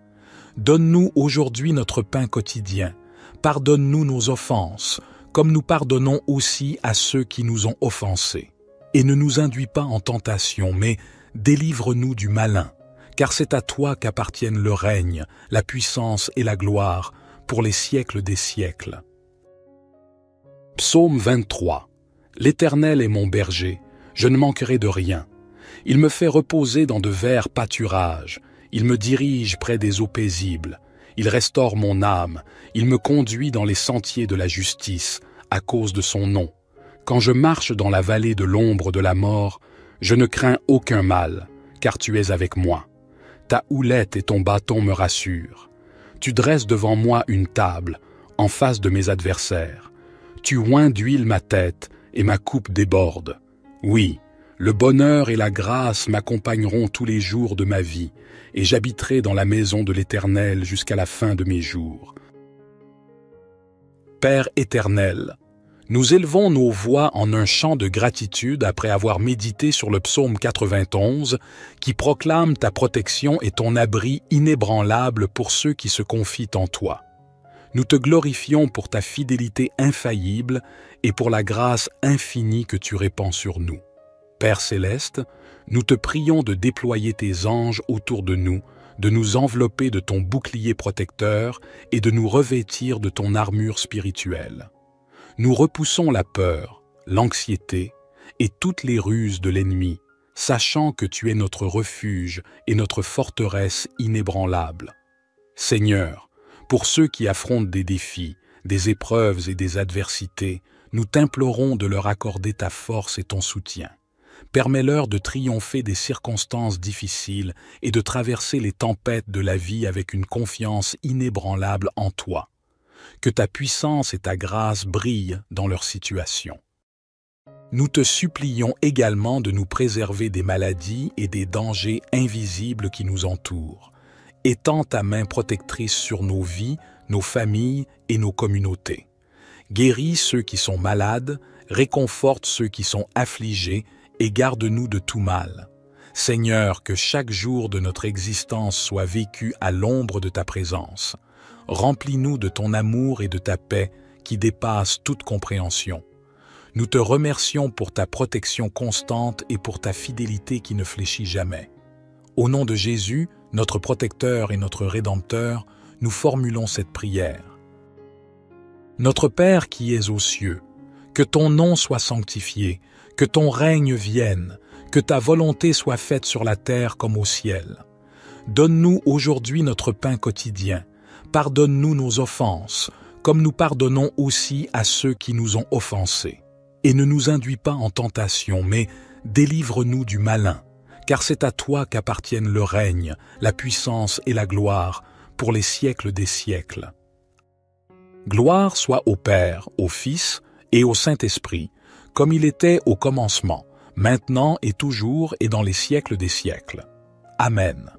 Donne-nous aujourd'hui notre pain quotidien. Pardonne-nous nos offenses, comme nous pardonnons aussi à ceux qui nous ont offensés. Et ne nous induis pas en tentation, mais délivre-nous du malin, car c'est à toi qu'appartiennent le règne, la puissance et la gloire, pour les siècles des siècles. Psaume 23. L'Éternel est mon berger, je ne manquerai de rien. Il me fait reposer dans de verts pâturages, il me dirige près des eaux paisibles. Il restaure mon âme, il me conduit dans les sentiers de la justice, à cause de son nom. Quand je marche dans la vallée de l'ombre de la mort, je ne crains aucun mal, car tu es avec moi. Ta houlette et ton bâton me rassurent. Tu dresses devant moi une table, en face de mes adversaires. Tu oins d'huile ma tête, et ma coupe déborde. Oui, le bonheur et la grâce m'accompagneront tous les jours de ma vie, et j'habiterai dans la maison de l'Éternel jusqu'à la fin de mes jours. Père éternel, nous élevons nos voix en un chant de gratitude après avoir médité sur le psaume 91 qui proclame ta protection et ton abri inébranlable pour ceux qui se confient en toi. Nous te glorifions pour ta fidélité infaillible et pour la grâce infinie que tu répands sur nous. Père céleste, nous te prions de déployer tes anges autour de nous envelopper de ton bouclier protecteur et de nous revêtir de ton armure spirituelle. Nous repoussons la peur, l'anxiété et toutes les ruses de l'ennemi, sachant que tu es notre refuge et notre forteresse inébranlable. Seigneur, pour ceux qui affrontent des défis, des épreuves et des adversités, nous t'implorons de leur accorder ta force et ton soutien. Permets-leur de triompher des circonstances difficiles et de traverser les tempêtes de la vie avec une confiance inébranlable en toi. Que ta puissance et ta grâce brillent dans leur situation. Nous te supplions également de nous préserver des maladies et des dangers invisibles qui nous entourent. Étends ta main protectrice sur nos vies, nos familles et nos communautés. Guéris ceux qui sont malades, réconforte ceux qui sont affligés et garde-nous de tout mal. Seigneur, que chaque jour de notre existence soit vécu à l'ombre de ta présence. Remplis-nous de ton amour et de ta paix qui dépassent toute compréhension. Nous te remercions pour ta protection constante et pour ta fidélité qui ne fléchit jamais. Au nom de Jésus, notre protecteur et notre Rédempteur, nous formulons cette prière. Notre Père qui es aux cieux, que ton nom soit sanctifié, que ton règne vienne, que ta volonté soit faite sur la terre comme au ciel. Donne-nous aujourd'hui notre pain quotidien. Pardonne-nous nos offenses, comme nous pardonnons aussi à ceux qui nous ont offensés. Et ne nous induis pas en tentation, mais délivre-nous du malin, car c'est à toi qu'appartiennent le règne, la puissance et la gloire, pour les siècles des siècles. Gloire soit au Père, au Fils et au Saint-Esprit, comme il était au commencement, maintenant et toujours et dans les siècles des siècles. Amen.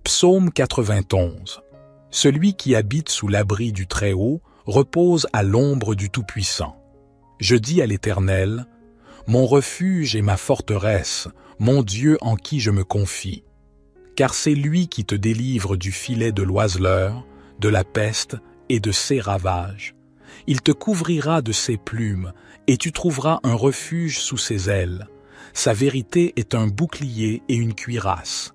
Psaume 91. Celui qui habite sous l'abri du Très-Haut repose à l'ombre du Tout-Puissant. Je dis à l'Éternel, mon refuge et ma forteresse, mon Dieu en qui je me confie. Car c'est lui qui te délivre du filet de l'oiseleur, de la peste et de ses ravages. Il te couvrira de ses plumes, et tu trouveras un refuge sous ses ailes. Sa vérité est un bouclier et une cuirasse.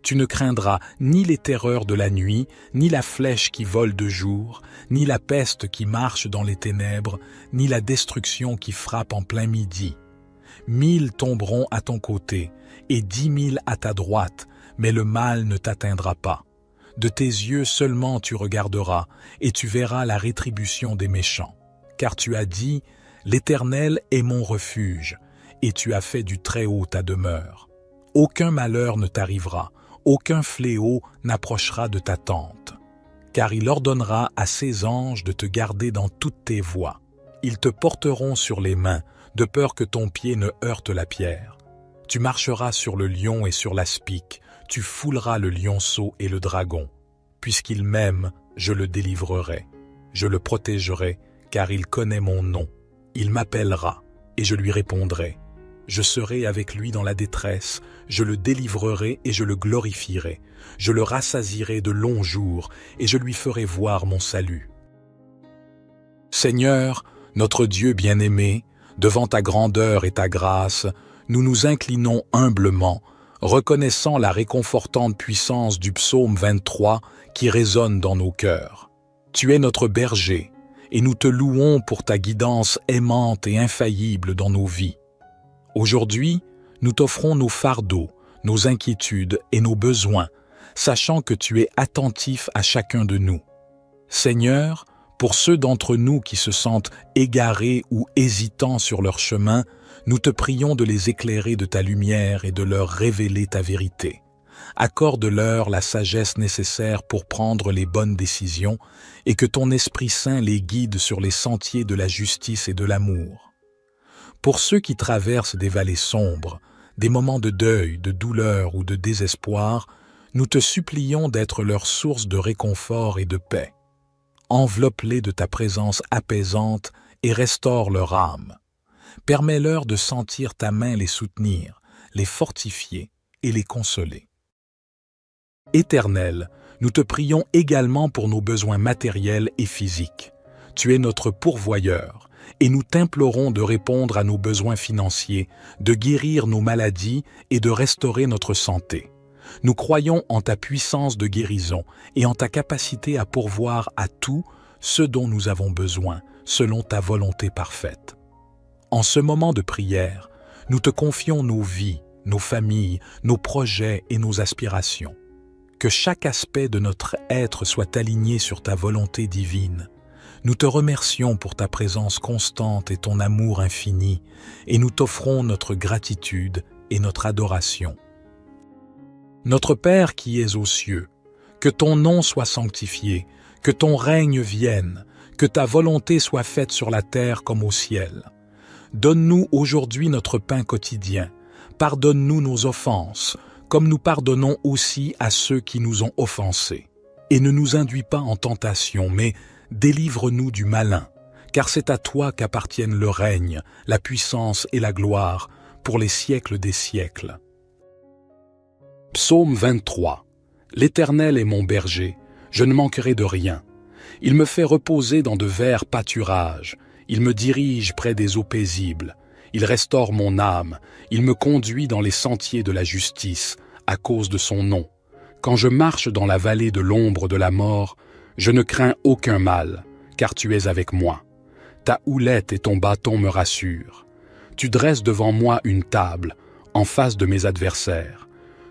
Tu ne craindras ni les terreurs de la nuit, ni la flèche qui vole de jour, ni la peste qui marche dans les ténèbres, ni la destruction qui frappe en plein midi. 1000 tomberont à ton côté, et 10 000 à ta droite, mais le mal ne t'atteindra pas. De tes yeux seulement tu regarderas, et tu verras la rétribution des méchants. Car tu as dit, l'Éternel est mon refuge, et tu as fait du Très-Haut ta demeure. Aucun malheur ne t'arrivera, aucun fléau n'approchera de ta tente. Car il ordonnera à ses anges de te garder dans toutes tes voies. Ils te porteront sur les mains, de peur que ton pied ne heurte la pierre. Tu marcheras sur le lion et sur l'aspic, tu fouleras le lionceau et le dragon. Puisqu'il m'aime, je le délivrerai. Je le protégerai, car il connaît mon nom. Il m'appellera, et je lui répondrai. Je serai avec lui dans la détresse, je le délivrerai et je le glorifierai. Je le rassasierai de longs jours, et je lui ferai voir mon salut. Seigneur, notre Dieu bien-aimé, devant ta grandeur et ta grâce, nous nous inclinons humblement, reconnaissant la réconfortante puissance du psaume 23 qui résonne dans nos cœurs. Tu es notre berger, et nous te louons pour ta guidance aimante et infaillible dans nos vies. Aujourd'hui, nous t'offrons nos fardeaux, nos inquiétudes et nos besoins, sachant que tu es attentif à chacun de nous. Seigneur, pour ceux d'entre nous qui se sentent égarés ou hésitants sur leur chemin, nous te prions de les éclairer de ta lumière et de leur révéler ta vérité. Accorde-leur la sagesse nécessaire pour prendre les bonnes décisions et que ton Esprit Saint les guide sur les sentiers de la justice et de l'amour. Pour ceux qui traversent des vallées sombres, des moments de deuil, de douleur ou de désespoir, nous te supplions d'être leur source de réconfort et de paix. Enveloppe-les de ta présence apaisante et restaure leur âme. Permets-leur de sentir ta main les soutenir, les fortifier et les consoler. Éternel, nous te prions également pour nos besoins matériels et physiques. Tu es notre pourvoyeur, et nous t'implorons de répondre à nos besoins financiers, de guérir nos maladies et de restaurer notre santé. Nous croyons en ta puissance de guérison et en ta capacité à pourvoir à tout ce dont nous avons besoin, selon ta volonté parfaite. En ce moment de prière, nous te confions nos vies, nos familles, nos projets et nos aspirations. Que chaque aspect de notre être soit aligné sur ta volonté divine. Nous te remercions pour ta présence constante et ton amour infini, et nous t'offrons notre gratitude et notre adoration. Notre Père qui es aux cieux, que ton nom soit sanctifié, que ton règne vienne, que ta volonté soit faite sur la terre comme au ciel. Donne-nous aujourd'hui notre pain quotidien. Pardonne-nous nos offenses, comme nous pardonnons aussi à ceux qui nous ont offensés. Et ne nous induis pas en tentation, mais délivre-nous du malin, car c'est à toi qu'appartiennent le règne, la puissance et la gloire, pour les siècles des siècles. Psaume 23. L'Éternel est mon berger, je ne manquerai de rien. Il me fait reposer dans de verts pâturages, il me dirige près des eaux paisibles, il restaure mon âme, il me conduit dans les sentiers de la justice, à cause de son nom. Quand je marche dans la vallée de l'ombre de la mort, je ne crains aucun mal, car tu es avec moi. Ta houlette et ton bâton me rassurent. Tu dresses devant moi une table, en face de mes adversaires.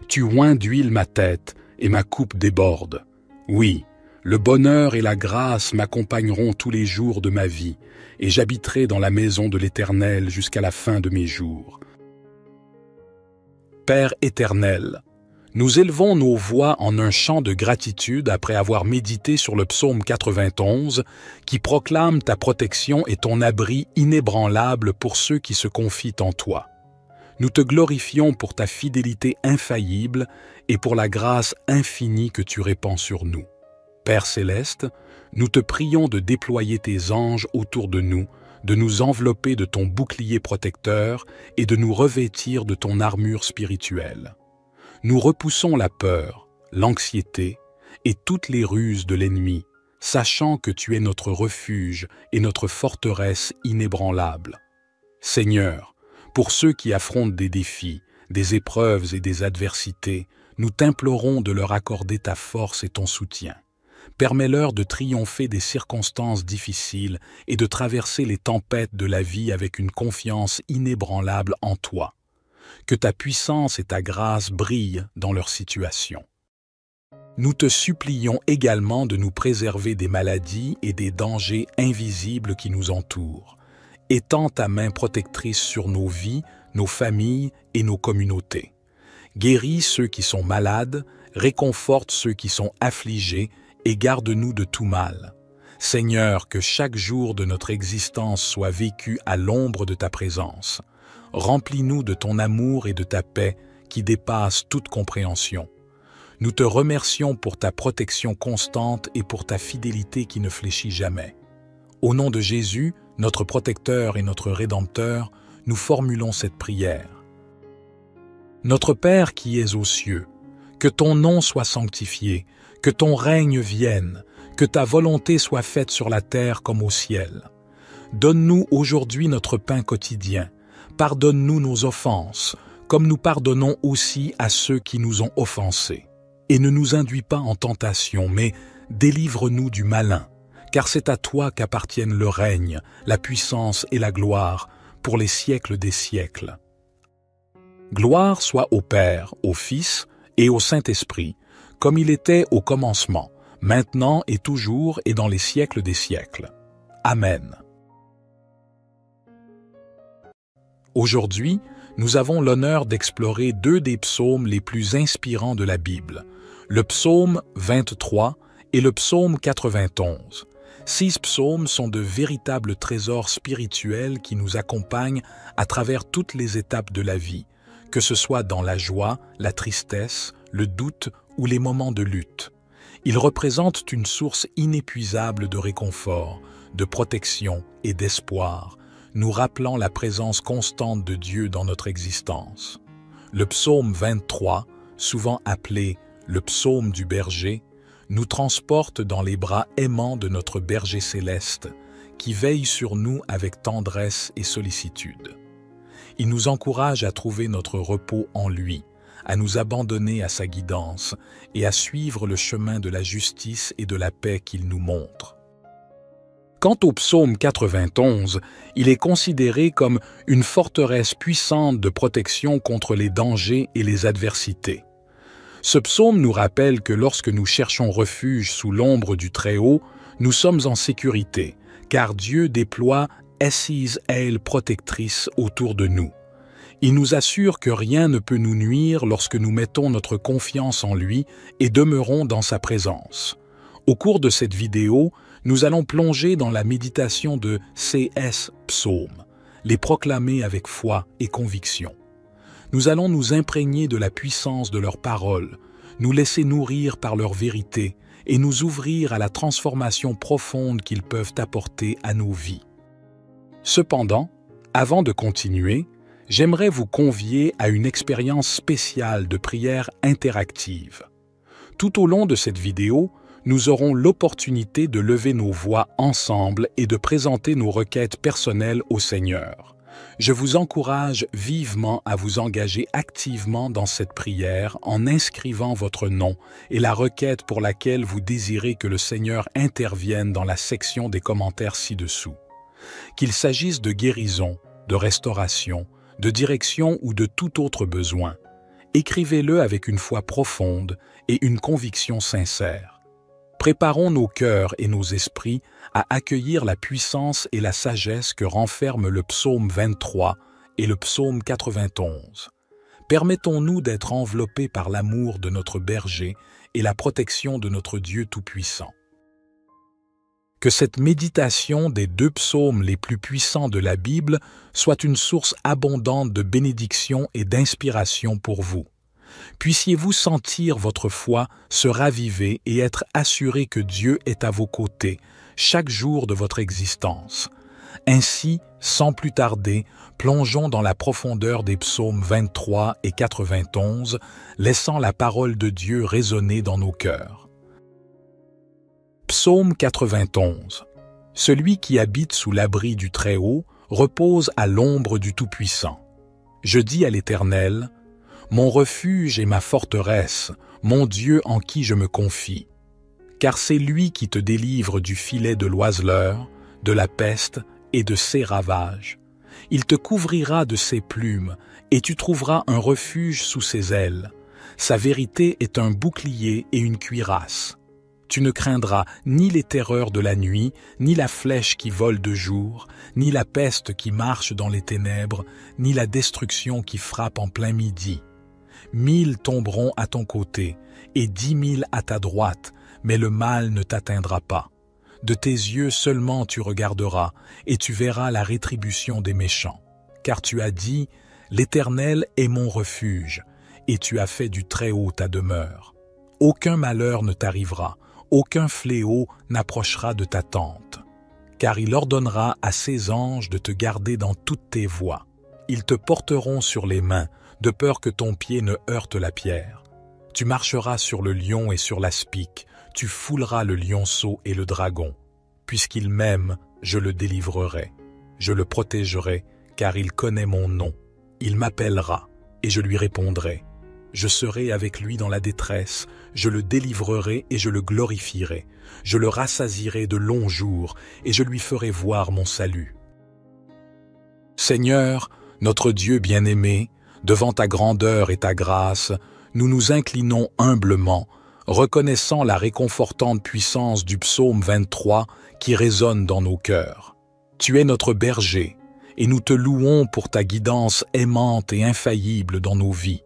Tu oins d'huile ma tête, et ma coupe déborde. Oui, le bonheur et la grâce m'accompagneront tous les jours de ma vie, et j'habiterai dans la maison de l'Éternel jusqu'à la fin de mes jours. Père éternel, nous élevons nos voix en un chant de gratitude après avoir médité sur le psaume 91 qui proclame ta protection et ton abri inébranlable pour ceux qui se confient en toi. Nous te glorifions pour ta fidélité infaillible et pour la grâce infinie que tu répands sur nous. Père céleste, nous te prions de déployer tes anges autour de nous envelopper de ton bouclier protecteur et de nous revêtir de ton armure spirituelle. Nous repoussons la peur, l'anxiété et toutes les ruses de l'ennemi, sachant que tu es notre refuge et notre forteresse inébranlable. Seigneur, pour ceux qui affrontent des défis, des épreuves et des adversités, nous t'implorons de leur accorder ta force et ton soutien. Permets-leur de triompher des circonstances difficiles et de traverser les tempêtes de la vie avec une confiance inébranlable en toi. Que ta puissance et ta grâce brillent dans leur situation. Nous te supplions également de nous préserver des maladies et des dangers invisibles qui nous entourent. Étends ta main protectrice sur nos vies, nos familles et nos communautés. Guéris ceux qui sont malades, réconforte ceux qui sont affligés et garde-nous de tout mal. Seigneur, que chaque jour de notre existence soit vécu à l'ombre de ta présence. Remplis-nous de ton amour et de ta paix qui dépassent toute compréhension. Nous te remercions pour ta protection constante et pour ta fidélité qui ne fléchit jamais. Au nom de Jésus, notre protecteur et notre Rédempteur, nous formulons cette prière. Notre Père qui es aux cieux, que ton nom soit sanctifié, que ton règne vienne, que ta volonté soit faite sur la terre comme au ciel. Donne-nous aujourd'hui notre pain quotidien. Pardonne-nous nos offenses, comme nous pardonnons aussi à ceux qui nous ont offensés. Et ne nous induis pas en tentation, mais délivre-nous du malin, car c'est à toi qu'appartiennent le règne, la puissance et la gloire, pour les siècles des siècles. Gloire soit au Père, au Fils et au Saint-Esprit, comme il était au commencement, maintenant et toujours et dans les siècles des siècles. Amen. Aujourd'hui, nous avons l'honneur d'explorer deux des psaumes les plus inspirants de la Bible, le psaume 23 et le psaume 91. 6 psaumes sont de véritables trésors spirituels qui nous accompagnent à travers toutes les étapes de la vie, que ce soit dans la joie, la tristesse, le doute ou les moments de lutte. Ils représentent une source inépuisable de réconfort, de protection et d'espoir, nous rappelant la présence constante de Dieu dans notre existence. Le psaume 23, souvent appelé le psaume du berger, nous transporte dans les bras aimants de notre berger céleste, qui veille sur nous avec tendresse et sollicitude. Il nous encourage à trouver notre repos en lui, à nous abandonner à sa guidance et à suivre le chemin de la justice et de la paix qu'il nous montre. Quant au psaume 91, il est considéré comme une forteresse puissante de protection contre les dangers et les adversités. Ce psaume nous rappelle que lorsque nous cherchons refuge sous l'ombre du Très-Haut, nous sommes en sécurité, car Dieu déploie Assise aile protectrice autour de nous. Il nous assure que rien ne peut nous nuire lorsque nous mettons notre confiance en lui et demeurons dans sa présence. Au cours de cette vidéo, nous allons plonger dans la méditation de ces psaumes, les proclamer avec foi et conviction. Nous allons nous imprégner de la puissance de leurs paroles, nous laisser nourrir par leur vérité et nous ouvrir à la transformation profonde qu'ils peuvent apporter à nos vies. Cependant, avant de continuer, j'aimerais vous convier à une expérience spéciale de prière interactive. Tout au long de cette vidéo, nous aurons l'opportunité de lever nos voix ensemble et de présenter nos requêtes personnelles au Seigneur. Je vous encourage vivement à vous engager activement dans cette prière en inscrivant votre nom et la requête pour laquelle vous désirez que le Seigneur intervienne dans la section des commentaires ci-dessous. Qu'il s'agisse de guérison, de restauration, de direction ou de tout autre besoin, écrivez-le avec une foi profonde et une conviction sincère. Préparons nos cœurs et nos esprits à accueillir la puissance et la sagesse que renferment le psaume 23 et le psaume 91. Permettons-nous d'être enveloppés par l'amour de notre berger et la protection de notre Dieu Tout-Puissant. Que cette méditation des deux psaumes les plus puissants de la Bible soit une source abondante de bénédiction et d'inspiration pour vous. Puissiez-vous sentir votre foi se raviver et être assuré que Dieu est à vos côtés chaque jour de votre existence. Ainsi, sans plus tarder, plongeons dans la profondeur des psaumes 23 et 91, laissant la parole de Dieu résonner dans nos cœurs. Psaume 91. Celui qui habite sous l'abri du Très-Haut repose à l'ombre du Tout-Puissant. Je dis à l'Éternel, mon refuge et ma forteresse, mon Dieu en qui je me confie. Car c'est lui qui te délivre du filet de l'oiseleur, de la peste et de ses ravages. Il te couvrira de ses plumes, et tu trouveras un refuge sous ses ailes. Sa vérité est un bouclier et une cuirasse. Tu ne craindras ni les terreurs de la nuit, ni la flèche qui vole de jour, ni la peste qui marche dans les ténèbres, ni la destruction qui frappe en plein midi. 1000 tomberont à ton côté, et 10 000 à ta droite, mais le mal ne t'atteindra pas. De tes yeux seulement tu regarderas, et tu verras la rétribution des méchants. Car tu as dit, l'Éternel est mon refuge, et tu as fait du Très-Haut ta demeure. Aucun malheur ne t'arrivera, aucun fléau n'approchera de ta tente. Car il ordonnera à ses anges de te garder dans toutes tes voies. Ils te porteront sur les mains, de peur que ton pied ne heurte la pierre. Tu marcheras sur le lion et sur l'aspic, tu fouleras le lionceau et le dragon. Puisqu'il m'aime, je le délivrerai. Je le protégerai, car il connaît mon nom. Il m'appellera, et je lui répondrai. Je serai avec lui dans la détresse, je le délivrerai et je le glorifierai. Je le rassasierai de longs jours, et je lui ferai voir mon salut. Seigneur, notre Dieu bien-aimé, devant ta grandeur et ta grâce, nous nous inclinons humblement, reconnaissant la réconfortante puissance du psaume 23 qui résonne dans nos cœurs. Tu es notre berger, et nous te louons pour ta guidance aimante et infaillible dans nos vies.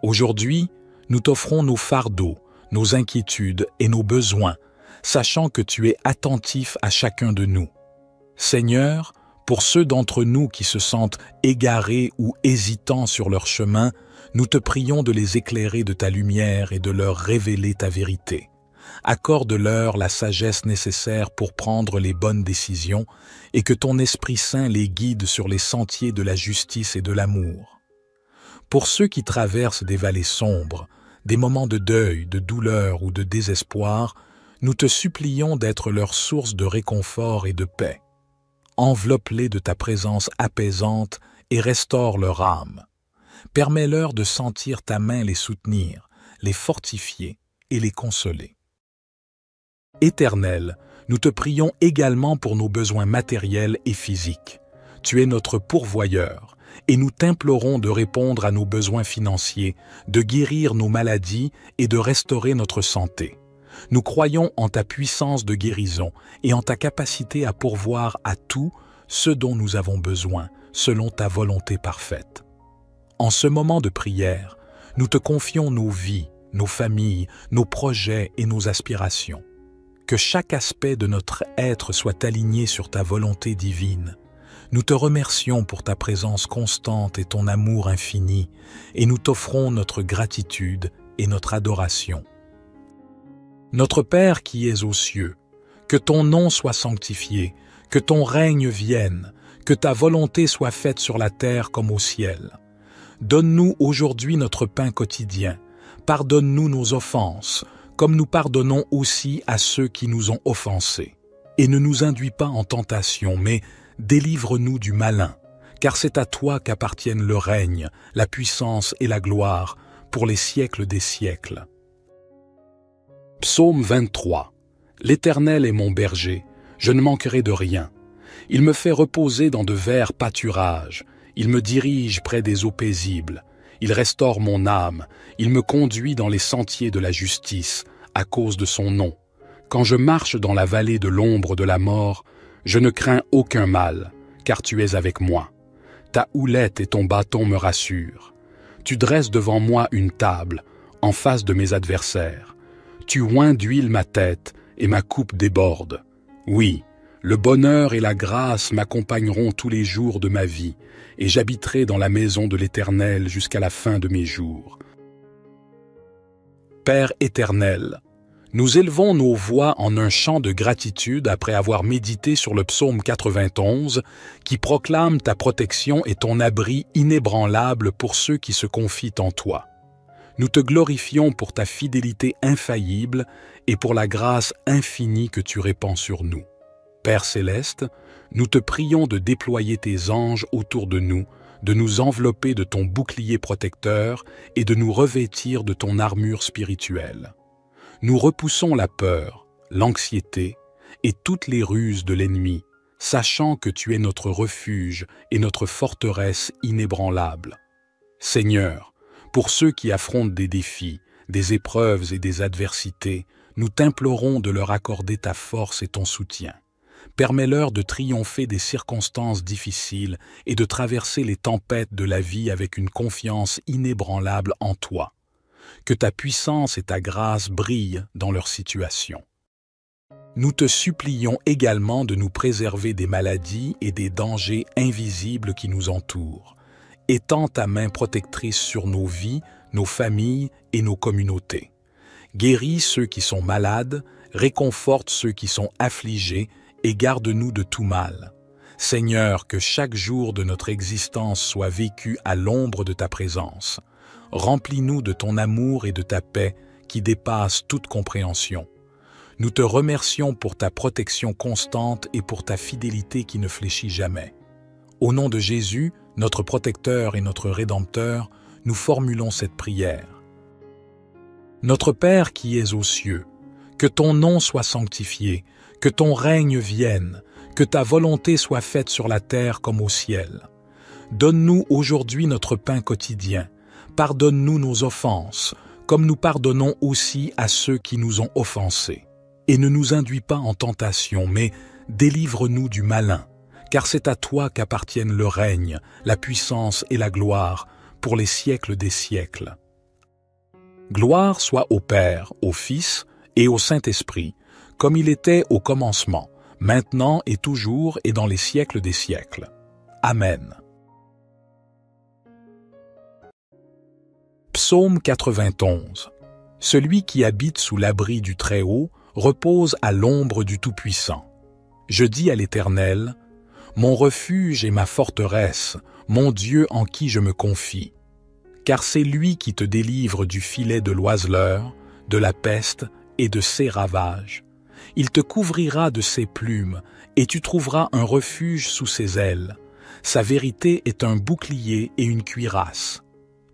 Aujourd'hui, nous t'offrons nos fardeaux, nos inquiétudes et nos besoins, sachant que tu es attentif à chacun de nous. Seigneur, pour ceux d'entre nous qui se sentent égarés ou hésitants sur leur chemin, nous te prions de les éclairer de ta lumière et de leur révéler ta vérité. Accorde-leur la sagesse nécessaire pour prendre les bonnes décisions et que ton Esprit Saint les guide sur les sentiers de la justice et de l'amour. Pour ceux qui traversent des vallées sombres, des moments de deuil, de douleur ou de désespoir, nous te supplions d'être leur source de réconfort et de paix. Enveloppe-les de ta présence apaisante et restaure leur âme. Permets-leur de sentir ta main les soutenir, les fortifier et les consoler. Éternel, Nous te prions également pour nos besoins matériels et physiques. Tu es notre pourvoyeur, et nous t'implorons de répondre à nos besoins financiers, de guérir nos maladies et de restaurer notre santé. Nous croyons en ta puissance de guérison et en ta capacité à pourvoir à tout ce dont nous avons besoin, selon ta volonté parfaite. En ce moment de prière, nous te confions nos vies, nos familles, nos projets et nos aspirations. Que chaque aspect de notre être soit aligné sur ta volonté divine. Nous te remercions pour ta présence constante et ton amour infini, et nous t'offrons notre gratitude et notre adoration. Notre Père qui es aux cieux, que ton nom soit sanctifié, que ton règne vienne, que ta volonté soit faite sur la terre comme au ciel. Donne-nous aujourd'hui notre pain quotidien. Pardonne-nous nos offenses, comme nous pardonnons aussi à ceux qui nous ont offensés. Et ne nous induis pas en tentation, mais délivre-nous du malin, car c'est à toi qu'appartiennent le règne, la puissance et la gloire, pour les siècles des siècles. Psaume 23. L'Éternel est mon berger, je ne manquerai de rien. Il me fait reposer dans de verts pâturages, il me dirige près des eaux paisibles. Il restaure mon âme, il me conduit dans les sentiers de la justice, à cause de son nom. Quand je marche dans la vallée de l'ombre de la mort, je ne crains aucun mal, car tu es avec moi. Ta houlette et ton bâton me rassurent. Tu dresses devant moi une table, en face de mes adversaires. Tu oins d'huile ma tête, et ma coupe déborde. Oui, le bonheur et la grâce m'accompagneront tous les jours de ma vie, et j'habiterai dans la maison de l'Éternel jusqu'à la fin de mes jours. Père éternel, nous élevons nos voix en un chant de gratitude après avoir médité sur le psaume 91 qui proclame ta protection et ton abri inébranlable pour ceux qui se confient en toi. Nous te glorifions pour ta fidélité infaillible et pour la grâce infinie que tu répands sur nous. Père céleste, nous te prions de déployer tes anges autour de nous envelopper de ton bouclier protecteur et de nous revêtir de ton armure spirituelle. Nous repoussons la peur, l'anxiété et toutes les ruses de l'ennemi, sachant que tu es notre refuge et notre forteresse inébranlable. Seigneur, pour ceux qui affrontent des défis, des épreuves et des adversités, nous t'implorons de leur accorder ta force et ton soutien. Permets-leur de triompher des circonstances difficiles et de traverser les tempêtes de la vie avec une confiance inébranlable en toi. Que ta puissance et ta grâce brillent dans leur situation. Nous te supplions également de nous préserver des maladies et des dangers invisibles qui nous entourent. Étends ta main protectrice sur nos vies, nos familles et nos communautés. Guéris ceux qui sont malades, réconforte ceux qui sont affligés et garde-nous de tout mal. Seigneur, que chaque jour de notre existence soit vécu à l'ombre de ta présence. Remplis-nous de ton amour et de ta paix qui dépassent toute compréhension. Nous te remercions pour ta protection constante et pour ta fidélité qui ne fléchit jamais. Au nom de Jésus, notre protecteur et notre Rédempteur, nous formulons cette prière. Notre Père qui es aux cieux, que ton nom soit sanctifié, que ton règne vienne, que ta volonté soit faite sur la terre comme au ciel. Donne-nous aujourd'hui notre pain quotidien. Pardonne-nous nos offenses, comme nous pardonnons aussi à ceux qui nous ont offensés. Et ne nous induis pas en tentation, mais délivre-nous du malin, car c'est à toi qu'appartiennent le règne, la puissance et la gloire, pour les siècles des siècles. Gloire soit au Père, au Fils et au Saint-Esprit, comme il était au commencement, maintenant et toujours et dans les siècles des siècles. Amen. Psaume 91. Celui qui habite sous l'abri du Très-Haut repose à l'ombre du Tout-Puissant. Je dis à l'Éternel, mon refuge et ma forteresse, mon Dieu en qui je me confie. Car c'est lui qui te délivre du filet de l'oiseleur, de la peste et de ses ravages. Il te couvrira de ses plumes, et tu trouveras un refuge sous ses ailes. Sa vérité est un bouclier et une cuirasse.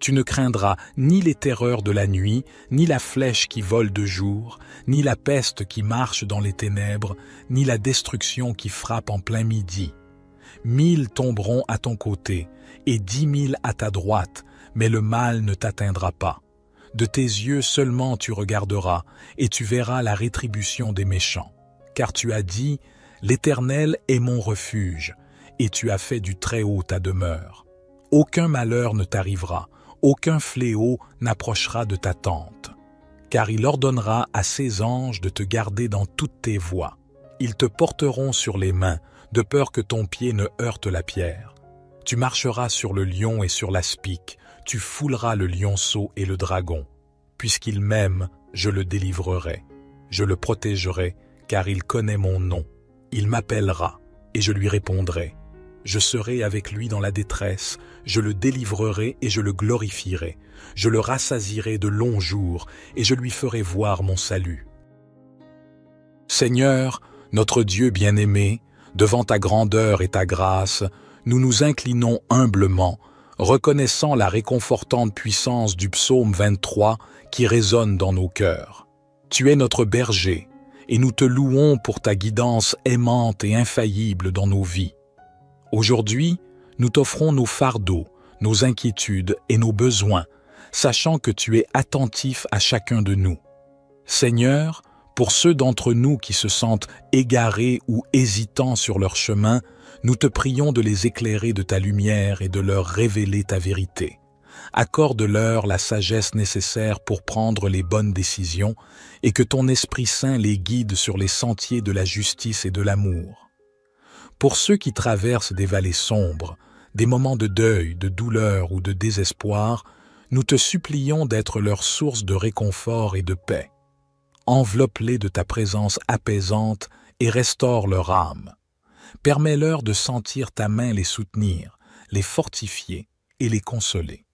Tu ne craindras ni les terreurs de la nuit, ni la flèche qui vole de jour, ni la peste qui marche dans les ténèbres, ni la destruction qui frappe en plein midi. 1000 tomberont à ton côté, et 10 000 à ta droite, mais le mal ne t'atteindra pas. De tes yeux seulement tu regarderas, et tu verras la rétribution des méchants. Car tu as dit, l'Éternel est mon refuge, et tu as fait du Très-Haut ta demeure. Aucun malheur ne t'arrivera, aucun fléau n'approchera de ta tente. Car il ordonnera à ses anges de te garder dans toutes tes voies. Ils te porteront sur les mains, de peur que ton pied ne heurte la pierre. Tu marcheras sur le lion et sur l'aspic, tu fouleras le lionceau et le dragon. Puisqu'il m'aime, je le délivrerai. Je le protégerai, car il connaît mon nom. Il m'appellera, et je lui répondrai. Je serai avec lui dans la détresse, je le délivrerai et je le glorifierai. Je le rassasierai de longs jours, et je lui ferai voir mon salut. Seigneur, notre Dieu bien-aimé, devant ta grandeur et ta grâce, nous nous inclinons humblement, reconnaissant la réconfortante puissance du psaume 23 qui résonne dans nos cœurs. Tu es notre berger, et nous te louons pour ta guidance aimante et infaillible dans nos vies. Aujourd'hui, nous t'offrons nos fardeaux, nos inquiétudes et nos besoins, sachant que tu es attentif à chacun de nous. Seigneur, pour ceux d'entre nous qui se sentent égarés ou hésitants sur leur chemin, nous te prions de les éclairer de ta lumière et de leur révéler ta vérité. Accorde-leur la sagesse nécessaire pour prendre les bonnes décisions et que ton Esprit Saint les guide sur les sentiers de la justice et de l'amour. Pour ceux qui traversent des vallées sombres, des moments de deuil, de douleur ou de désespoir, nous te supplions d'être leur source de réconfort et de paix. Enveloppe-les de ta présence apaisante et restaure leur âme. Permets-leur de sentir ta main les soutenir, les fortifier et les consoler.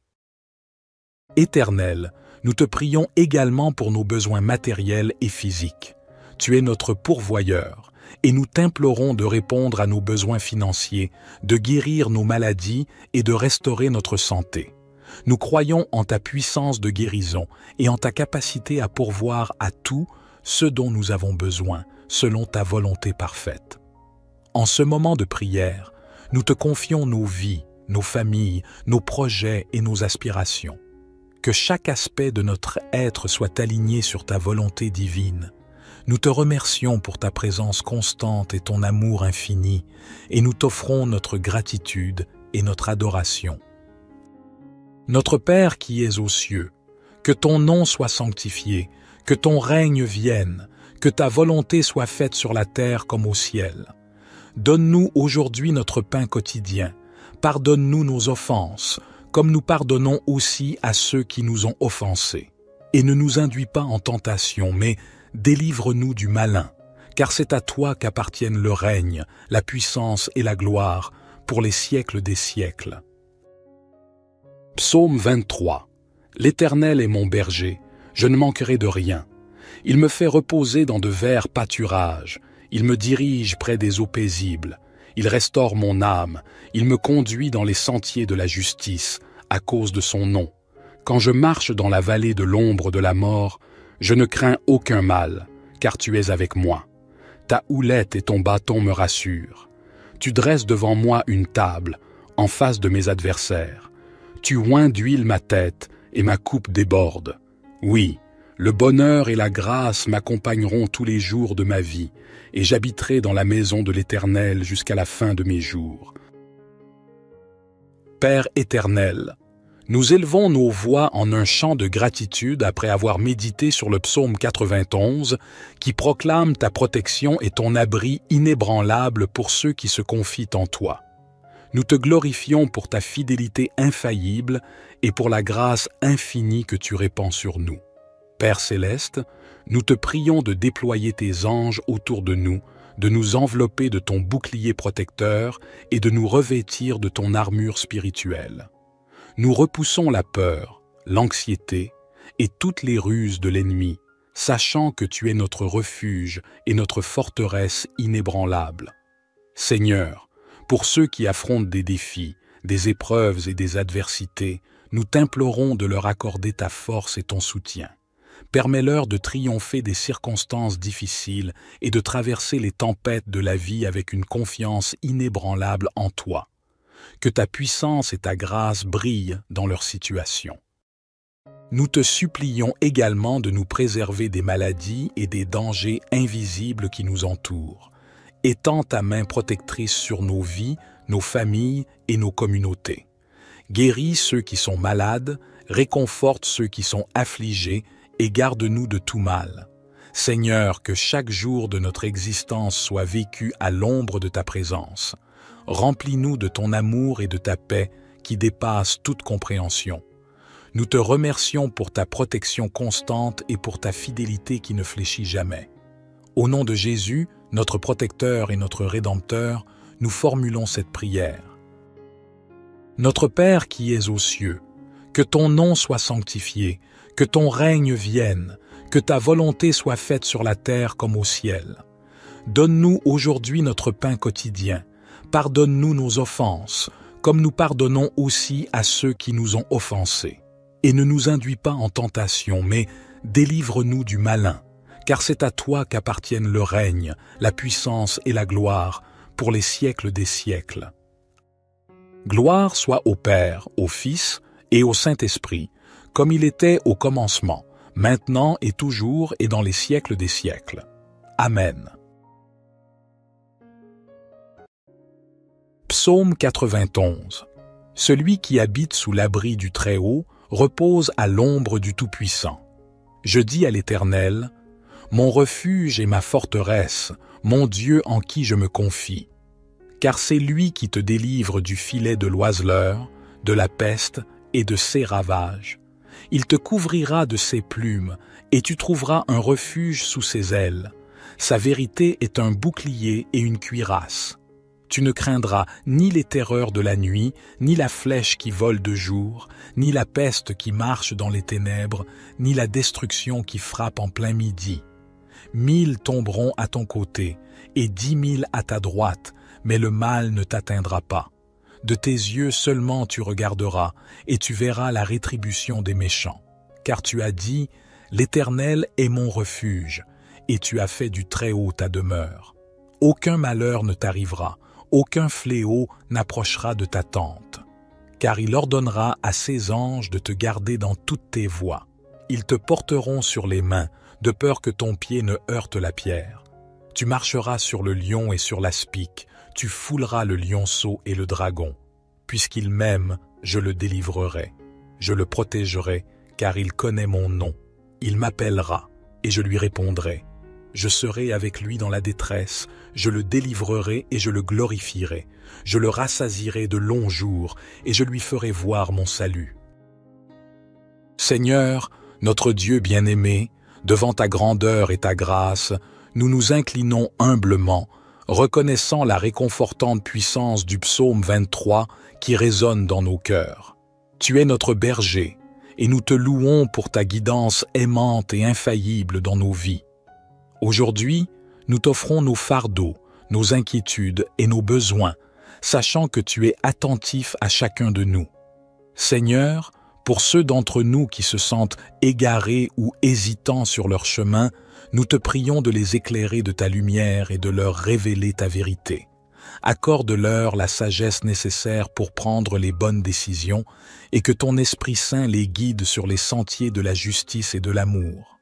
Éternel, nous te prions également pour nos besoins matériels et physiques. Tu es notre pourvoyeur, et nous t'implorons de répondre à nos besoins financiers, de guérir nos maladies et de restaurer notre santé. Nous croyons en ta puissance de guérison et en ta capacité à pourvoir à tout ce dont nous avons besoin, selon ta volonté parfaite. En ce moment de prière, nous te confions nos vies, nos familles, nos projets et nos aspirations. Que chaque aspect de notre être soit aligné sur ta volonté divine. Nous te remercions pour ta présence constante et ton amour infini, et nous t'offrons notre gratitude et notre adoration. Notre Père qui es aux cieux, que ton nom soit sanctifié, que ton règne vienne, que ta volonté soit faite sur la terre comme au ciel. Donne-nous aujourd'hui notre pain quotidien. Pardonne-nous nos offenses, comme nous pardonnons aussi à ceux qui nous ont offensés. Et ne nous induis pas en tentation, mais délivre-nous du malin, car c'est à toi qu'appartiennent le règne, la puissance et la gloire, pour les siècles des siècles. Psaume 23. L'Éternel est mon berger, je ne manquerai de rien. Il me fait reposer dans de verts pâturages, il me dirige près des eaux paisibles. Il restaure mon âme, il me conduit dans les sentiers de la justice, à cause de son nom. Quand je marche dans la vallée de l'ombre de la mort, je ne crains aucun mal, car tu es avec moi. Ta houlette et ton bâton me rassurent. Tu dresses devant moi une table, en face de mes adversaires. Tu oins d'huile ma tête, et ma coupe déborde. Oui, le bonheur et la grâce m'accompagneront tous les jours de ma vie, et j'habiterai dans la maison de l'Éternel jusqu'à la fin de mes jours. Père éternel, nous élevons nos voix en un chant de gratitude après avoir médité sur le psaume 91 qui proclame ta protection et ton abri inébranlable pour ceux qui se confient en toi. Nous te glorifions pour ta fidélité infaillible et pour la grâce infinie que tu répands sur nous. Père céleste, nous te prions de déployer tes anges autour de nous envelopper de ton bouclier protecteur et de nous revêtir de ton armure spirituelle. Nous repoussons la peur, l'anxiété et toutes les ruses de l'ennemi, sachant que tu es notre refuge et notre forteresse inébranlable. Seigneur, pour ceux qui affrontent des défis, des épreuves et des adversités, nous t'implorons de leur accorder ta force et ton soutien. Permets-leur de triompher des circonstances difficiles et de traverser les tempêtes de la vie avec une confiance inébranlable en toi. Que ta puissance et ta grâce brillent dans leur situation. Nous te supplions également de nous préserver des maladies et des dangers invisibles qui nous entourent. Étends ta main protectrice sur nos vies, nos familles et nos communautés. Guéris ceux qui sont malades, réconforte ceux qui sont affligés et garde-nous de tout mal. Seigneur, que chaque jour de notre existence soit vécu à l'ombre de ta présence. Remplis-nous de ton amour et de ta paix qui dépassent toute compréhension. Nous te remercions pour ta protection constante et pour ta fidélité qui ne fléchit jamais. Au nom de Jésus, notre protecteur et notre Rédempteur, nous formulons cette prière. Notre Père qui es aux cieux, que ton nom soit sanctifié, que ton règne vienne, que ta volonté soit faite sur la terre comme au ciel. Donne-nous aujourd'hui notre pain quotidien. Pardonne-nous nos offenses, comme nous pardonnons aussi à ceux qui nous ont offensés. Et ne nous induis pas en tentation, mais délivre-nous du malin, car c'est à toi qu'appartiennent le règne, la puissance et la gloire, pour les siècles des siècles. Gloire soit au Père, au Fils et au Saint-Esprit, comme il était au commencement, maintenant et toujours et dans les siècles des siècles. Amen. Psaume 91. Celui qui habite sous l'abri du Très-Haut repose à l'ombre du Tout-Puissant. Je dis à l'Éternel, mon refuge et ma forteresse, mon Dieu en qui je me confie. Car c'est lui qui te délivre du filet de l'oiseleur, de la peste et de ses ravages. Il te couvrira de ses plumes, et tu trouveras un refuge sous ses ailes. Sa vérité est un bouclier et une cuirasse. Tu ne craindras ni les terreurs de la nuit, ni la flèche qui vole de jour, ni la peste qui marche dans les ténèbres, ni la destruction qui frappe en plein midi. 1000 tomberont à ton côté, et 10 000 à ta droite, mais le mal ne t'atteindra pas. De tes yeux seulement tu regarderas, et tu verras la rétribution des méchants. Car tu as dit, l'Éternel est mon refuge, et tu as fait du Très-Haut ta demeure. Aucun malheur ne t'arrivera, aucun fléau n'approchera de ta tente. Car il ordonnera à ses anges de te garder dans toutes tes voies. Ils te porteront sur les mains, de peur que ton pied ne heurte la pierre. Tu marcheras sur le lion et sur l'aspic, tu fouleras le lionceau et le dragon. Puisqu'il m'aime, je le délivrerai. Je le protégerai, car il connaît mon nom. Il m'appellera, et je lui répondrai. Je serai avec lui dans la détresse, je le délivrerai et je le glorifierai. Je le rassasierai de longs jours, et je lui ferai voir mon salut. Seigneur, notre Dieu bien-aimé, devant ta grandeur et ta grâce, nous nous inclinons humblement, reconnaissant la réconfortante puissance du psaume 23 qui résonne dans nos cœurs. Tu es notre berger, et nous te louons pour ta guidance aimante et infaillible dans nos vies. Aujourd'hui, nous t'offrons nos fardeaux, nos inquiétudes et nos besoins, sachant que tu es attentif à chacun de nous. Seigneur, pour ceux d'entre nous qui se sentent égarés ou hésitants sur leur chemin, nous te prions de les éclairer de ta lumière et de leur révéler ta vérité. Accorde-leur la sagesse nécessaire pour prendre les bonnes décisions et que ton Esprit Saint les guide sur les sentiers de la justice et de l'amour.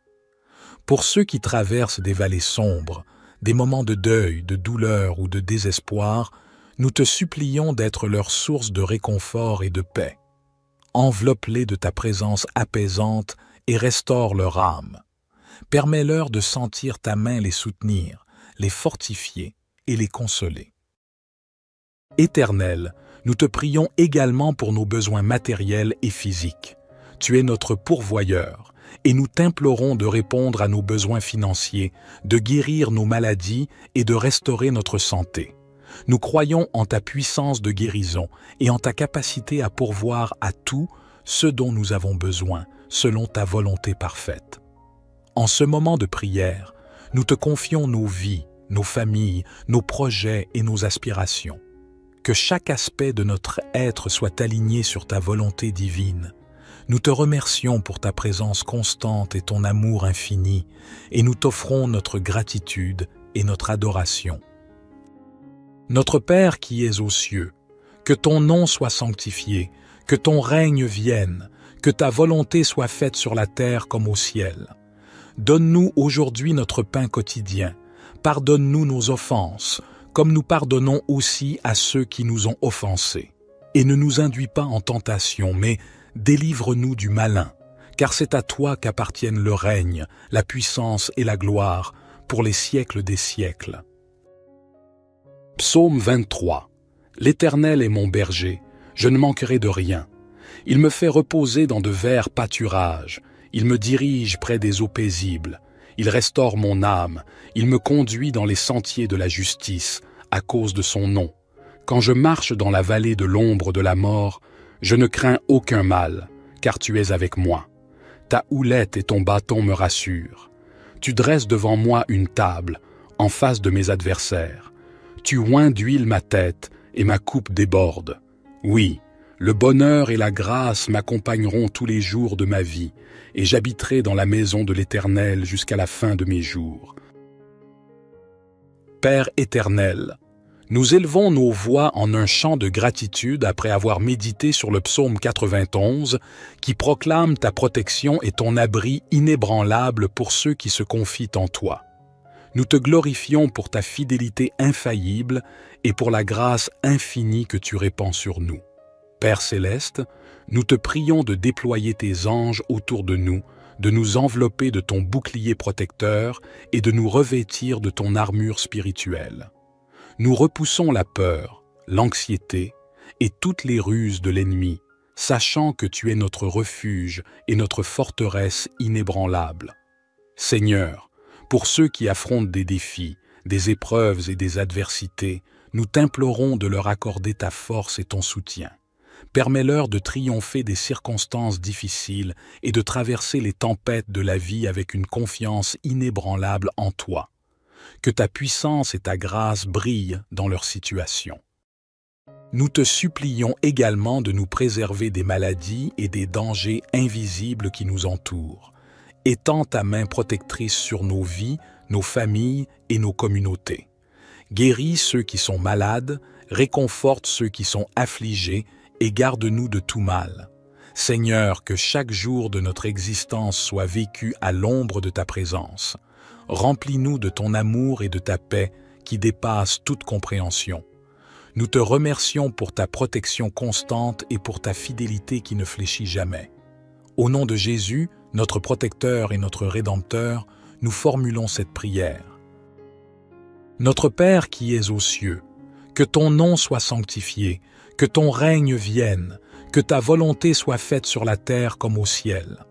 Pour ceux qui traversent des vallées sombres, des moments de deuil, de douleur ou de désespoir, nous te supplions d'être leur source de réconfort et de paix. Enveloppe-les de ta présence apaisante et restaure leur âme. Permets-leur de sentir ta main les soutenir, les fortifier et les consoler. Éternel, nous te prions également pour nos besoins matériels et physiques. Tu es notre pourvoyeur, et nous t'implorons de répondre à nos besoins financiers, de guérir nos maladies et de restaurer notre santé. Nous croyons en ta puissance de guérison et en ta capacité à pourvoir à tout ce dont nous avons besoin, selon ta volonté parfaite. En ce moment de prière, nous te confions nos vies, nos familles, nos projets et nos aspirations. que chaque aspect de notre être soit aligné sur ta volonté divine. Nous te remercions pour ta présence constante et ton amour infini, et nous t'offrons notre gratitude et notre adoration. Notre Père qui es aux cieux, que ton nom soit sanctifié, que ton règne vienne, que ta volonté soit faite sur la terre comme au ciel. Donne-nous aujourd'hui notre pain quotidien. Pardonne-nous nos offenses, comme nous pardonnons aussi à ceux qui nous ont offensés. Et ne nous induis pas en tentation, mais délivre-nous du malin, car c'est à toi qu'appartiennent le règne, la puissance et la gloire, pour les siècles des siècles. Psaume 23. L'Éternel est mon berger, je ne manquerai de rien. Il me fait reposer dans de verts pâturages, il me dirige près des eaux paisibles, il restaure mon âme, il me conduit dans les sentiers de la justice, à cause de son nom. Quand je marche dans la vallée de l'ombre de la mort, je ne crains aucun mal, car tu es avec moi. Ta houlette et ton bâton me rassurent. Tu dresses devant moi une table, en face de mes adversaires. Tu oins d'huile ma tête, et ma coupe déborde. Oui, le bonheur et la grâce m'accompagneront tous les jours de ma vie, et j'habiterai dans la maison de l'Éternel jusqu'à la fin de mes jours. Père éternel, nous élevons nos voix en un chant de gratitude après avoir médité sur le psaume 91 qui proclame ta protection et ton abri inébranlable pour ceux qui se confient en toi. Nous te glorifions pour ta fidélité infaillible et pour la grâce infinie que tu répands sur nous. Père céleste, nous te prions de déployer tes anges autour de nous envelopper de ton bouclier protecteur et de nous revêtir de ton armure spirituelle. Nous repoussons la peur, l'anxiété et toutes les ruses de l'ennemi, sachant que tu es notre refuge et notre forteresse inébranlable. Seigneur, pour ceux qui affrontent des défis, des épreuves et des adversités, nous t'implorons de leur accorder ta force et ton soutien. Permets-leur de triompher des circonstances difficiles et de traverser les tempêtes de la vie avec une confiance inébranlable en toi. Que ta puissance et ta grâce brillent dans leur situation. Nous te supplions également de nous préserver des maladies et des dangers invisibles qui nous entourent. Étends ta main protectrice sur nos vies, nos familles et nos communautés. Guéris ceux qui sont malades, réconforte ceux qui sont affligés et garde-nous de tout mal. Seigneur, que chaque jour de notre existence soit vécu à l'ombre de ta présence. Remplis-nous de ton amour et de ta paix qui dépassent toute compréhension. Nous te remercions pour ta protection constante et pour ta fidélité qui ne fléchit jamais. Au nom de Jésus, notre protecteur et notre Rédempteur, nous formulons cette prière. Notre Père qui es aux cieux, que ton nom soit sanctifié, que ton règne vienne, que ta volonté soit faite sur la terre comme au ciel.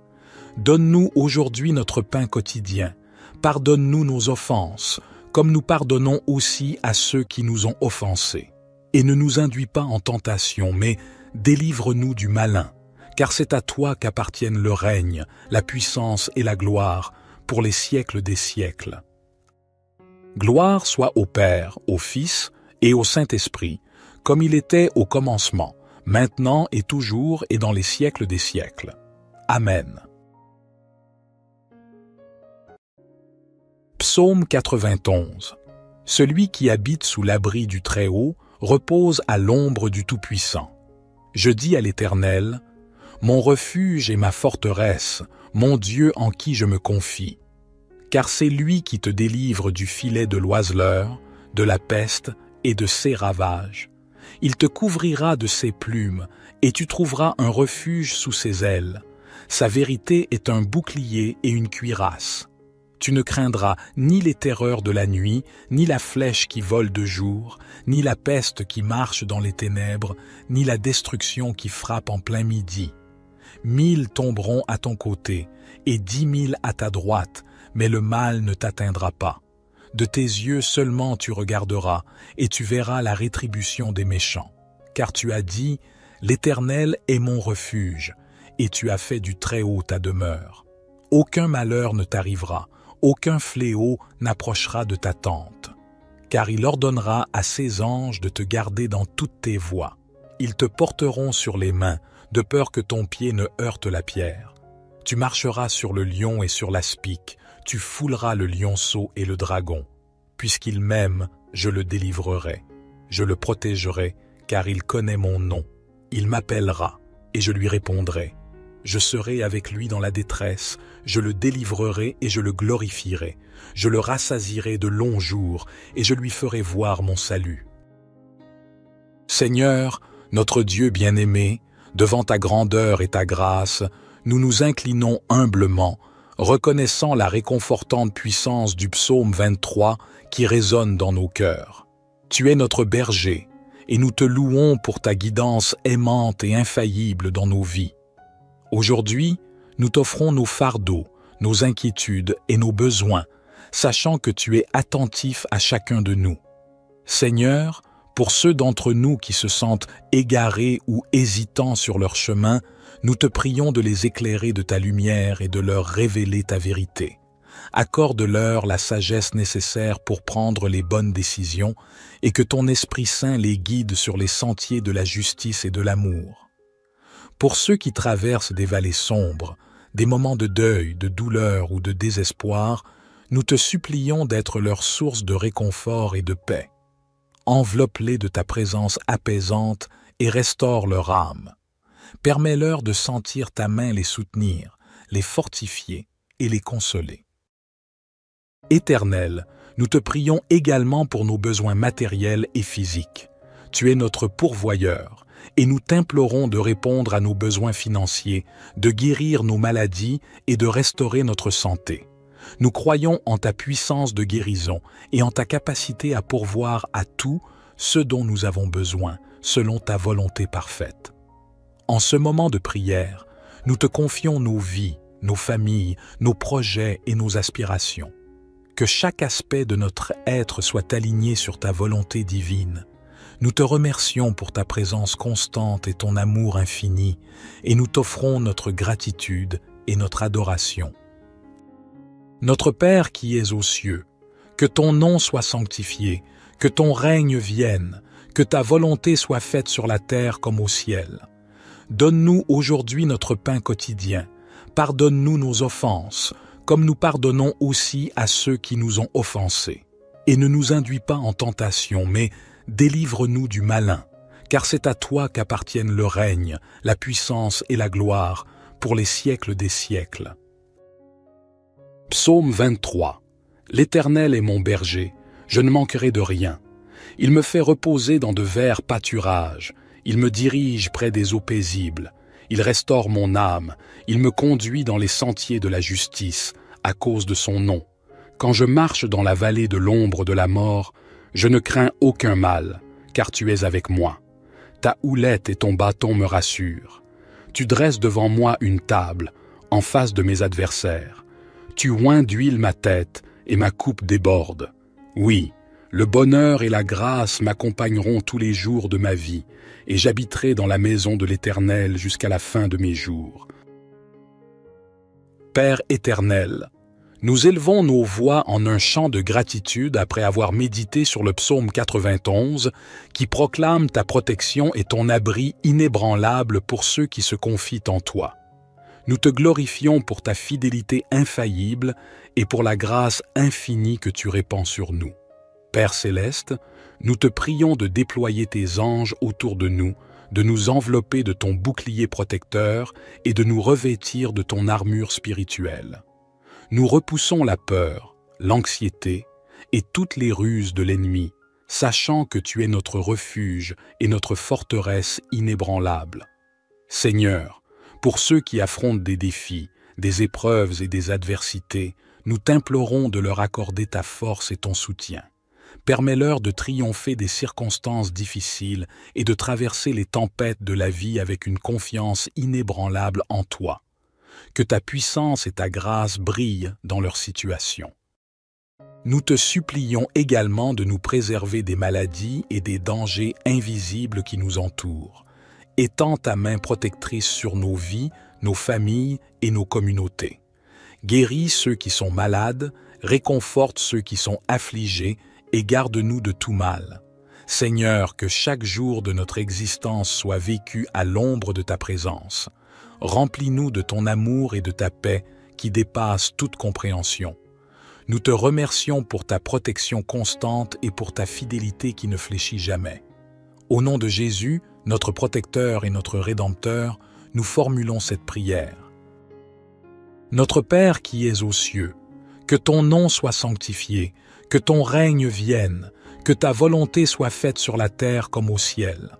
Donne-nous aujourd'hui notre pain quotidien. Pardonne-nous nos offenses, comme nous pardonnons aussi à ceux qui nous ont offensés. Et ne nous induis pas en tentation, mais délivre-nous du malin, car c'est à toi qu'appartiennent le règne, la puissance et la gloire, pour les siècles des siècles. Gloire soit au Père, au Fils et au Saint-Esprit, comme il était au commencement, maintenant et toujours et dans les siècles des siècles. Amen. Psaume 91. Celui qui habite sous l'abri du Très-Haut repose à l'ombre du Tout-Puissant. Je dis à l'Éternel, mon refuge et ma forteresse, mon Dieu en qui je me confie. Car c'est lui qui te délivre du filet de l'oiseleur, de la peste et de ses ravages. Il te couvrira de ses plumes, et tu trouveras un refuge sous ses ailes. Sa vérité est un bouclier et une cuirasse. Tu ne craindras ni les terreurs de la nuit, ni la flèche qui vole de jour, ni la peste qui marche dans les ténèbres, ni la destruction qui frappe en plein midi. 1000 tomberont à ton côté, et 10 000 à ta droite, mais le mal ne t'atteindra pas. De tes yeux seulement tu regarderas, et tu verras la rétribution des méchants. Car tu as dit, l'Éternel est mon refuge, et tu as fait du Très-Haut ta demeure. Aucun malheur ne t'arrivera, aucun fléau n'approchera de ta tente. car il ordonnera à ses anges de te garder dans toutes tes voies. Ils te porteront sur les mains, de peur que ton pied ne heurte la pierre. Tu marcheras sur le lion et sur l'aspic, tu fouleras le lionceau et le dragon. Puisqu'il m'aime, je le délivrerai. Je le protégerai, car il connaît mon nom. Il m'appellera, et je lui répondrai. Je serai avec lui dans la détresse, je le délivrerai et je le glorifierai. Je le rassasierai de longs jours, et je lui ferai voir mon salut. Seigneur, notre Dieu bien-aimé, devant ta grandeur et ta grâce, nous nous inclinons humblement, reconnaissant la réconfortante puissance du psaume 23 qui résonne dans nos cœurs. Tu es notre berger, et nous te louons pour ta guidance aimante et infaillible dans nos vies. Aujourd'hui, nous t'offrons nos fardeaux, nos inquiétudes et nos besoins, sachant que tu es attentif à chacun de nous. Seigneur, pour ceux d'entre nous qui se sentent égarés ou hésitants sur leur chemin, nous te prions de les éclairer de ta lumière et de leur révéler ta vérité. Accorde-leur la sagesse nécessaire pour prendre les bonnes décisions et que ton Esprit Saint les guide sur les sentiers de la justice et de l'amour. Pour ceux qui traversent des vallées sombres, des moments de deuil, de douleur ou de désespoir, nous te supplions d'être leur source de réconfort et de paix. Enveloppe-les de ta présence apaisante et restaure leur âme. Permets-leur de sentir ta main les soutenir, les fortifier et les consoler. Éternel, nous te prions également pour nos besoins matériels et physiques. Tu es notre pourvoyeur, et nous t'implorons de répondre à nos besoins financiers, de guérir nos maladies et de restaurer notre santé. Nous croyons en ta puissance de guérison et en ta capacité à pourvoir à tout ce dont nous avons besoin, selon ta volonté parfaite. En ce moment de prière, nous te confions nos vies, nos familles, nos projets et nos aspirations. Que chaque aspect de notre être soit aligné sur ta volonté divine. Nous te remercions pour ta présence constante et ton amour infini, et nous t'offrons notre gratitude et notre adoration. Notre Père qui es aux cieux, que ton nom soit sanctifié, que ton règne vienne, que ta volonté soit faite sur la terre comme au ciel. Donne-nous aujourd'hui notre pain quotidien. Pardonne-nous nos offenses, comme nous pardonnons aussi à ceux qui nous ont offensés. Et ne nous induis pas en tentation, mais délivre-nous du malin, car c'est à toi qu'appartiennent le règne, la puissance et la gloire, pour les siècles des siècles. Psaume 23. L'Éternel est mon berger, je ne manquerai de rien. Il me fait reposer dans de verts pâturages, il me dirige près des eaux paisibles. Il restaure mon âme, il me conduit dans les sentiers de la justice, à cause de son nom. Quand je marche dans la vallée de l'ombre de la mort, je ne crains aucun mal, car tu es avec moi. Ta houlette et ton bâton me rassurent. Tu dresses devant moi une table, en face de mes adversaires. Tu oins d'huile ma tête, et ma coupe déborde. Oui, le bonheur et la grâce m'accompagneront tous les jours de ma vie, et j'habiterai dans la maison de l'Éternel jusqu'à la fin de mes jours. Père éternel, nous élevons nos voix en un chant de gratitude après avoir médité sur le psaume 91 qui proclame ta protection et ton abri inébranlable pour ceux qui se confient en toi. Nous te glorifions pour ta fidélité infaillible et pour la grâce infinie que tu répands sur nous. Père céleste, nous te prions de déployer tes anges autour de nous envelopper de ton bouclier protecteur et de nous revêtir de ton armure spirituelle. Nous repoussons la peur, l'anxiété et toutes les ruses de l'ennemi, sachant que tu es notre refuge et notre forteresse inébranlable. Seigneur, pour ceux qui affrontent des défis, des épreuves et des adversités, nous t'implorons de leur accorder ta force et ton soutien. Permets-leur de triompher des circonstances difficiles et de traverser les tempêtes de la vie avec une confiance inébranlable en toi. Que ta puissance et ta grâce brillent dans leur situation. Nous te supplions également de nous préserver des maladies et des dangers invisibles qui nous entourent. Étends ta main protectrice sur nos vies, nos familles et nos communautés. Guéris ceux qui sont malades, réconforte ceux qui sont affligés et garde-nous de tout mal. Seigneur, que chaque jour de notre existence soit vécu à l'ombre de ta présence. Remplis-nous de ton amour et de ta paix qui dépasse toute compréhension. Nous te remercions pour ta protection constante et pour ta fidélité qui ne fléchit jamais. Au nom de Jésus, notre protecteur et notre Rédempteur, nous formulons cette prière. Notre Père qui es aux cieux, que ton nom soit sanctifié, que ton règne vienne, que ta volonté soit faite sur la terre comme au ciel.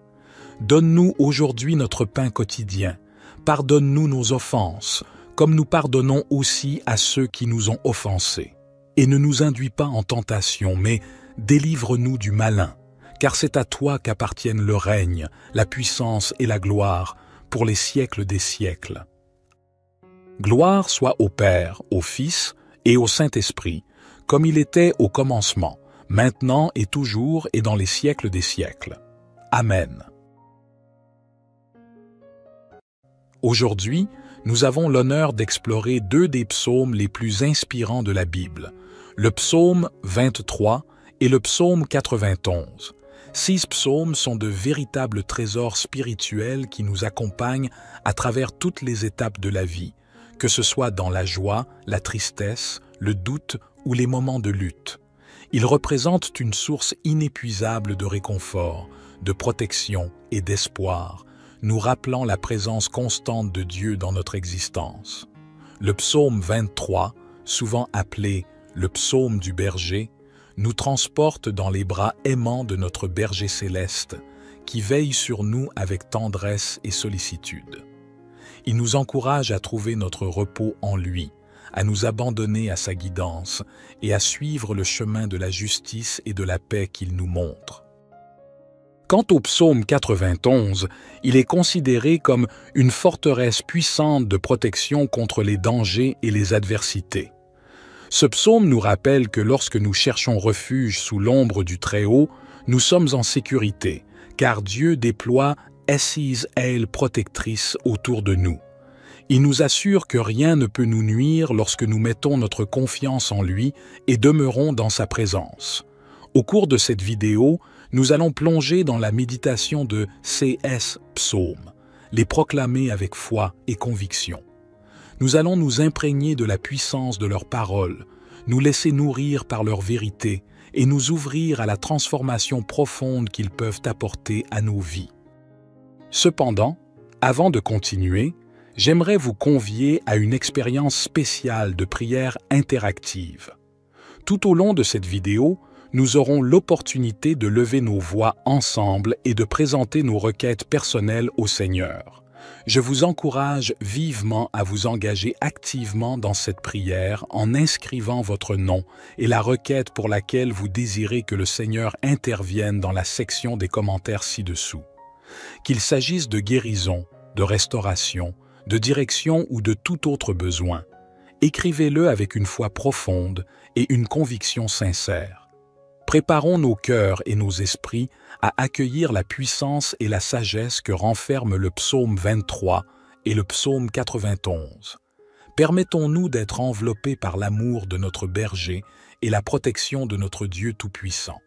Donne-nous aujourd'hui notre pain quotidien. Pardonne-nous nos offenses, comme nous pardonnons aussi à ceux qui nous ont offensés. Et ne nous induis pas en tentation, mais délivre-nous du malin, car c'est à toi qu'appartiennent le règne, la puissance et la gloire, pour les siècles des siècles. Gloire soit au Père, au Fils et au Saint-Esprit, comme il était au commencement, maintenant et toujours et dans les siècles des siècles. Amen. Aujourd'hui, nous avons l'honneur d'explorer deux des psaumes les plus inspirants de la Bible, le psaume 23 et le psaume 91. 6 psaumes sont de véritables trésors spirituels qui nous accompagnent à travers toutes les étapes de la vie, que ce soit dans la joie, la tristesse, le doute ou les moments de lutte. Ils représentent une source inépuisable de réconfort, de protection et d'espoir, nous rappelant la présence constante de Dieu dans notre existence. Le psaume 23, souvent appelé le psaume du berger, nous transporte dans les bras aimants de notre berger céleste, qui veille sur nous avec tendresse et sollicitude. Il nous encourage à trouver notre repos en lui, à nous abandonner à sa guidance et à suivre le chemin de la justice et de la paix qu'il nous montre. Quant au psaume 91, il est considéré comme une forteresse puissante de protection contre les dangers et les adversités. Ce psaume nous rappelle que lorsque nous cherchons refuge sous l'ombre du Très-Haut, nous sommes en sécurité, car Dieu déploie Assise aile protectrice autour de nous. Il nous assure que rien ne peut nous nuire lorsque nous mettons notre confiance en lui et demeurons dans sa présence. Au cours de cette vidéo, nous allons plonger dans la méditation de ces psaumes, les proclamer avec foi et conviction. Nous allons nous imprégner de la puissance de leurs paroles, nous laisser nourrir par leur vérité et nous ouvrir à la transformation profonde qu'ils peuvent apporter à nos vies. Cependant, avant de continuer, j'aimerais vous convier à une expérience spéciale de prière interactive. Tout au long de cette vidéo, nous aurons l'opportunité de lever nos voix ensemble et de présenter nos requêtes personnelles au Seigneur. Je vous encourage vivement à vous engager activement dans cette prière en inscrivant votre nom et la requête pour laquelle vous désirez que le Seigneur intervienne dans la section des commentaires ci-dessous. Qu'il s'agisse de guérison, de restauration, de direction ou de tout autre besoin, écrivez-le avec une foi profonde et une conviction sincère. Préparons nos cœurs et nos esprits à accueillir la puissance et la sagesse que renferment le psaume 23 et le psaume 91. Permettons-nous d'être enveloppés par l'amour de notre berger et la protection de notre Dieu Tout-Puissant.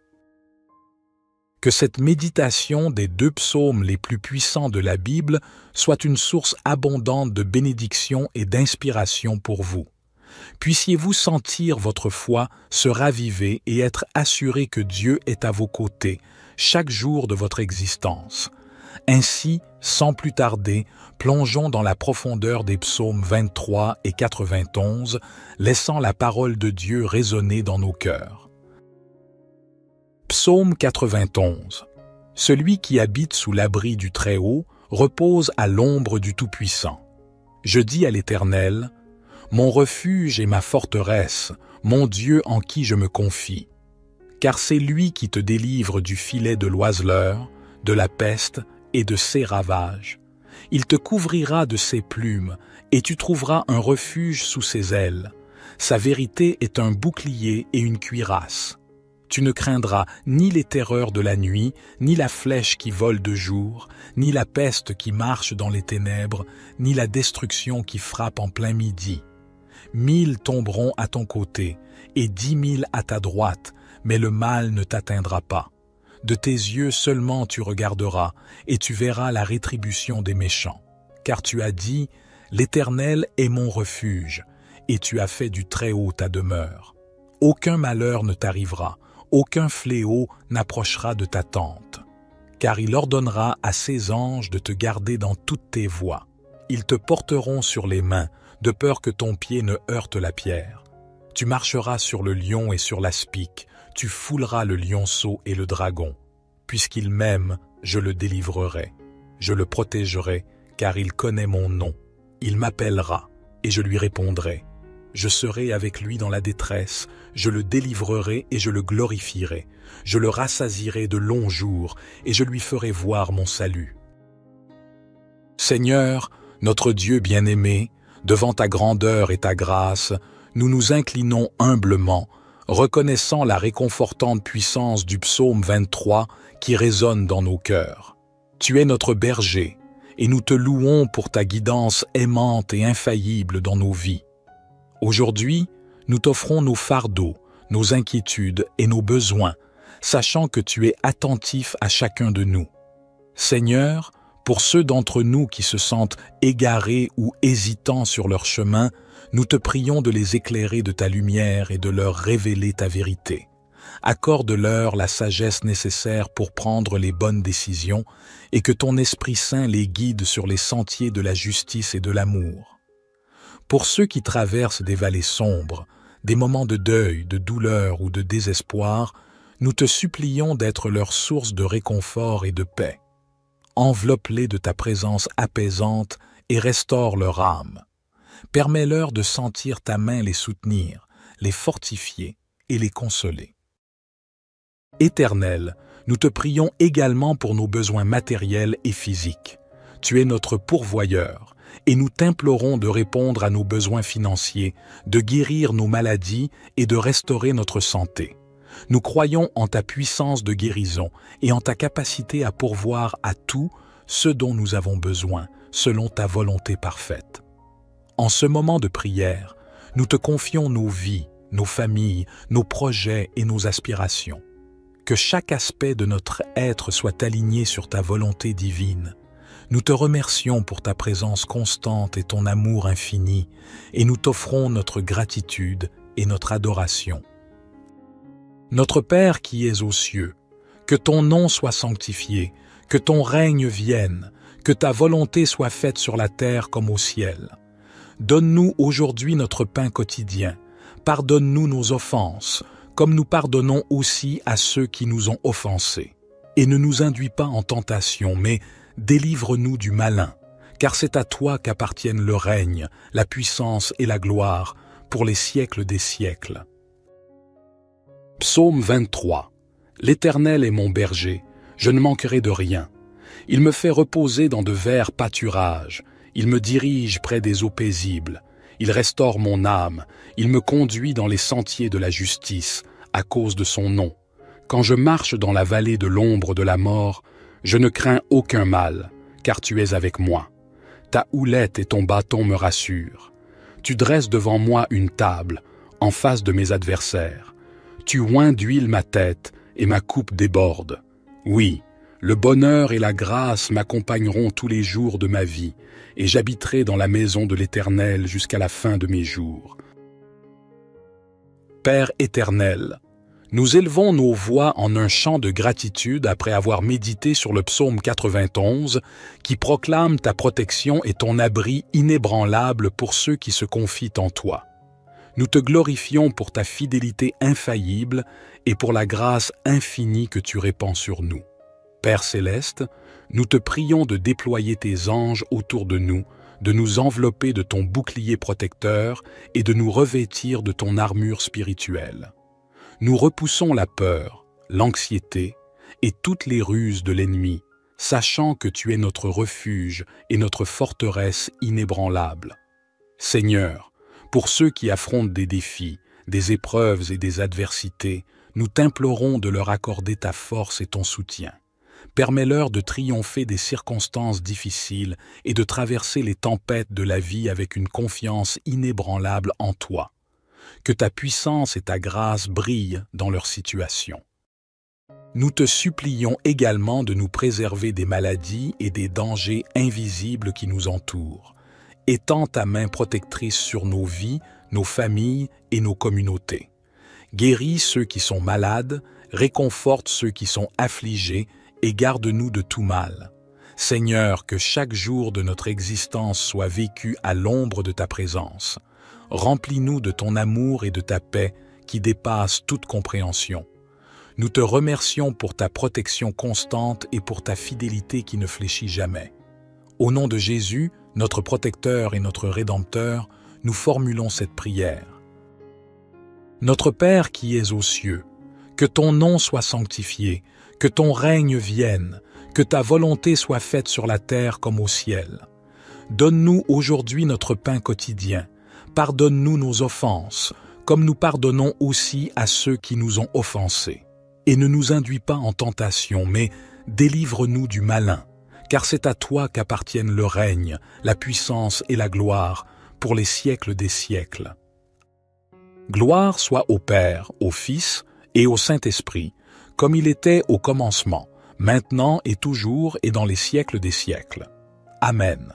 Que cette méditation des deux psaumes les plus puissants de la Bible soit une source abondante de bénédiction et d'inspiration pour vous. Puissiez-vous sentir votre foi se raviver et être assuré que Dieu est à vos côtés chaque jour de votre existence. Ainsi, sans plus tarder, plongeons dans la profondeur des psaumes 23 et 91, laissant la parole de Dieu résonner dans nos cœurs. Psaume 91. Celui qui habite sous l'abri du Très-Haut repose à l'ombre du Tout-Puissant. Je dis à l'Éternel, « Mon refuge et ma forteresse, mon Dieu en qui je me confie. » Car c'est lui qui te délivre du filet de l'oiseleur, de la peste et de ses ravages. Il te couvrira de ses plumes, et tu trouveras un refuge sous ses ailes. Sa vérité est un bouclier et une cuirasse. Tu ne craindras ni les terreurs de la nuit, ni la flèche qui vole de jour, ni la peste qui marche dans les ténèbres, ni la destruction qui frappe en plein midi. 1000 tomberont à ton côté, et 10 000 à ta droite, mais le mal ne t'atteindra pas. De tes yeux seulement tu regarderas, et tu verras la rétribution des méchants. Car tu as dit, « L'Éternel est mon refuge », et tu as fait du Très-Haut ta demeure. Aucun malheur ne t'arrivera, aucun fléau n'approchera de ta tente. Car il ordonnera à ses anges de te garder dans toutes tes voies. Ils te porteront sur les mains, de peur que ton pied ne heurte la pierre. Tu marcheras sur le lion et sur l'aspic, tu fouleras le lionceau et le dragon. Puisqu'il m'aime, je le délivrerai. Je le protégerai, car il connaît mon nom. Il m'appellera, et je lui répondrai. Je serai avec lui dans la détresse, je le délivrerai et je le glorifierai. Je le rassasierai de longs jours, et je lui ferai voir mon salut. Seigneur, notre Dieu bien-aimé, devant ta grandeur et ta grâce, nous nous inclinons humblement, reconnaissant la réconfortante puissance du psaume 23 qui résonne dans nos cœurs. Tu es notre berger, et nous te louons pour ta guidance aimante et infaillible dans nos vies. Aujourd'hui, nous t'offrons nos fardeaux, nos inquiétudes et nos besoins, sachant que tu es attentif à chacun de nous. Seigneur, pour ceux d'entre nous qui se sentent égarés ou hésitants sur leur chemin, nous te prions de les éclairer de ta lumière et de leur révéler ta vérité. Accorde-leur la sagesse nécessaire pour prendre les bonnes décisions et que ton Esprit Saint les guide sur les sentiers de la justice et de l'amour. Pour ceux qui traversent des vallées sombres, des moments de deuil, de douleur ou de désespoir, nous te supplions d'être leur source de réconfort et de paix. Enveloppe-les de ta présence apaisante et restaure leur âme. Permets-leur de sentir ta main les soutenir, les fortifier et les consoler. Éternel, nous te prions également pour nos besoins matériels et physiques. Tu es notre pourvoyeur, et nous t'implorons de répondre à nos besoins financiers, de guérir nos maladies et de restaurer notre santé. Nous croyons en ta puissance de guérison et en ta capacité à pourvoir à tout ce dont nous avons besoin, selon ta volonté parfaite. En ce moment de prière, nous te confions nos vies, nos familles, nos projets et nos aspirations. Que chaque aspect de notre être soit aligné sur ta volonté divine. Nous te remercions pour ta présence constante et ton amour infini, et nous t'offrons notre gratitude et notre adoration. Notre Père qui es aux cieux, que ton nom soit sanctifié, que ton règne vienne, que ta volonté soit faite sur la terre comme au ciel. Donne-nous aujourd'hui notre pain quotidien. Pardonne-nous nos offenses, comme nous pardonnons aussi à ceux qui nous ont offensés. Et ne nous induis pas en tentation, mais délivre-nous du malin, car c'est à toi qu'appartiennent le règne, la puissance et la gloire, pour les siècles des siècles. Psaume 23. L'Éternel est mon berger, je ne manquerai de rien. Il me fait reposer dans de verts pâturages, il me dirige près des eaux paisibles, il restaure mon âme, il me conduit dans les sentiers de la justice, à cause de son nom. Quand je marche dans la vallée de l'ombre de la mort, je ne crains aucun mal, car tu es avec moi. Ta houlette et ton bâton me rassurent. Tu dresses devant moi une table, en face de mes adversaires. Tu oins d'huile ma tête, et ma coupe déborde. Oui, le bonheur et la grâce m'accompagneront tous les jours de ma vie, et j'habiterai dans la maison de l'Éternel jusqu'à la fin de mes jours. Père éternel, nous élevons nos voix en un chant de gratitude après avoir médité sur le psaume 91 qui proclame ta protection et ton abri inébranlable pour ceux qui se confient en toi. Nous te glorifions pour ta fidélité infaillible et pour la grâce infinie que tu répands sur nous. Père céleste, nous te prions de déployer tes anges autour de nous envelopper de ton bouclier protecteur et de nous revêtir de ton armure spirituelle. Nous repoussons la peur, l'anxiété et toutes les ruses de l'ennemi, sachant que tu es notre refuge et notre forteresse inébranlable. Seigneur, pour ceux qui affrontent des défis, des épreuves et des adversités, nous t'implorons de leur accorder ta force et ton soutien. Permets-leur de triompher des circonstances difficiles et de traverser les tempêtes de la vie avec une confiance inébranlable en toi. que ta puissance et ta grâce brillent dans leur situation. Nous te supplions également de nous préserver des maladies et des dangers invisibles qui nous entourent. Étends ta main protectrice sur nos vies, nos familles et nos communautés. Guéris ceux qui sont malades, réconforte ceux qui sont affligés et garde-nous de tout mal. Seigneur, que chaque jour de notre existence soit vécu à l'ombre de ta présence. Remplis-nous de ton amour et de ta paix qui dépassent toute compréhension. Nous te remercions pour ta protection constante et pour ta fidélité qui ne fléchit jamais. Au nom de Jésus, notre protecteur et notre Rédempteur, nous formulons cette prière. Notre Père qui es aux cieux, que ton nom soit sanctifié, que ton règne vienne, que ta volonté soit faite sur la terre comme au ciel. Donne-nous aujourd'hui notre pain quotidien. Pardonne-nous nos offenses, comme nous pardonnons aussi à ceux qui nous ont offensés. Et ne nous induis pas en tentation, mais délivre-nous du malin, car c'est à toi qu'appartiennent le règne, la puissance et la gloire, pour les siècles des siècles. Gloire soit au Père, au Fils et au Saint-Esprit, comme il était au commencement, maintenant et toujours et dans les siècles des siècles. Amen.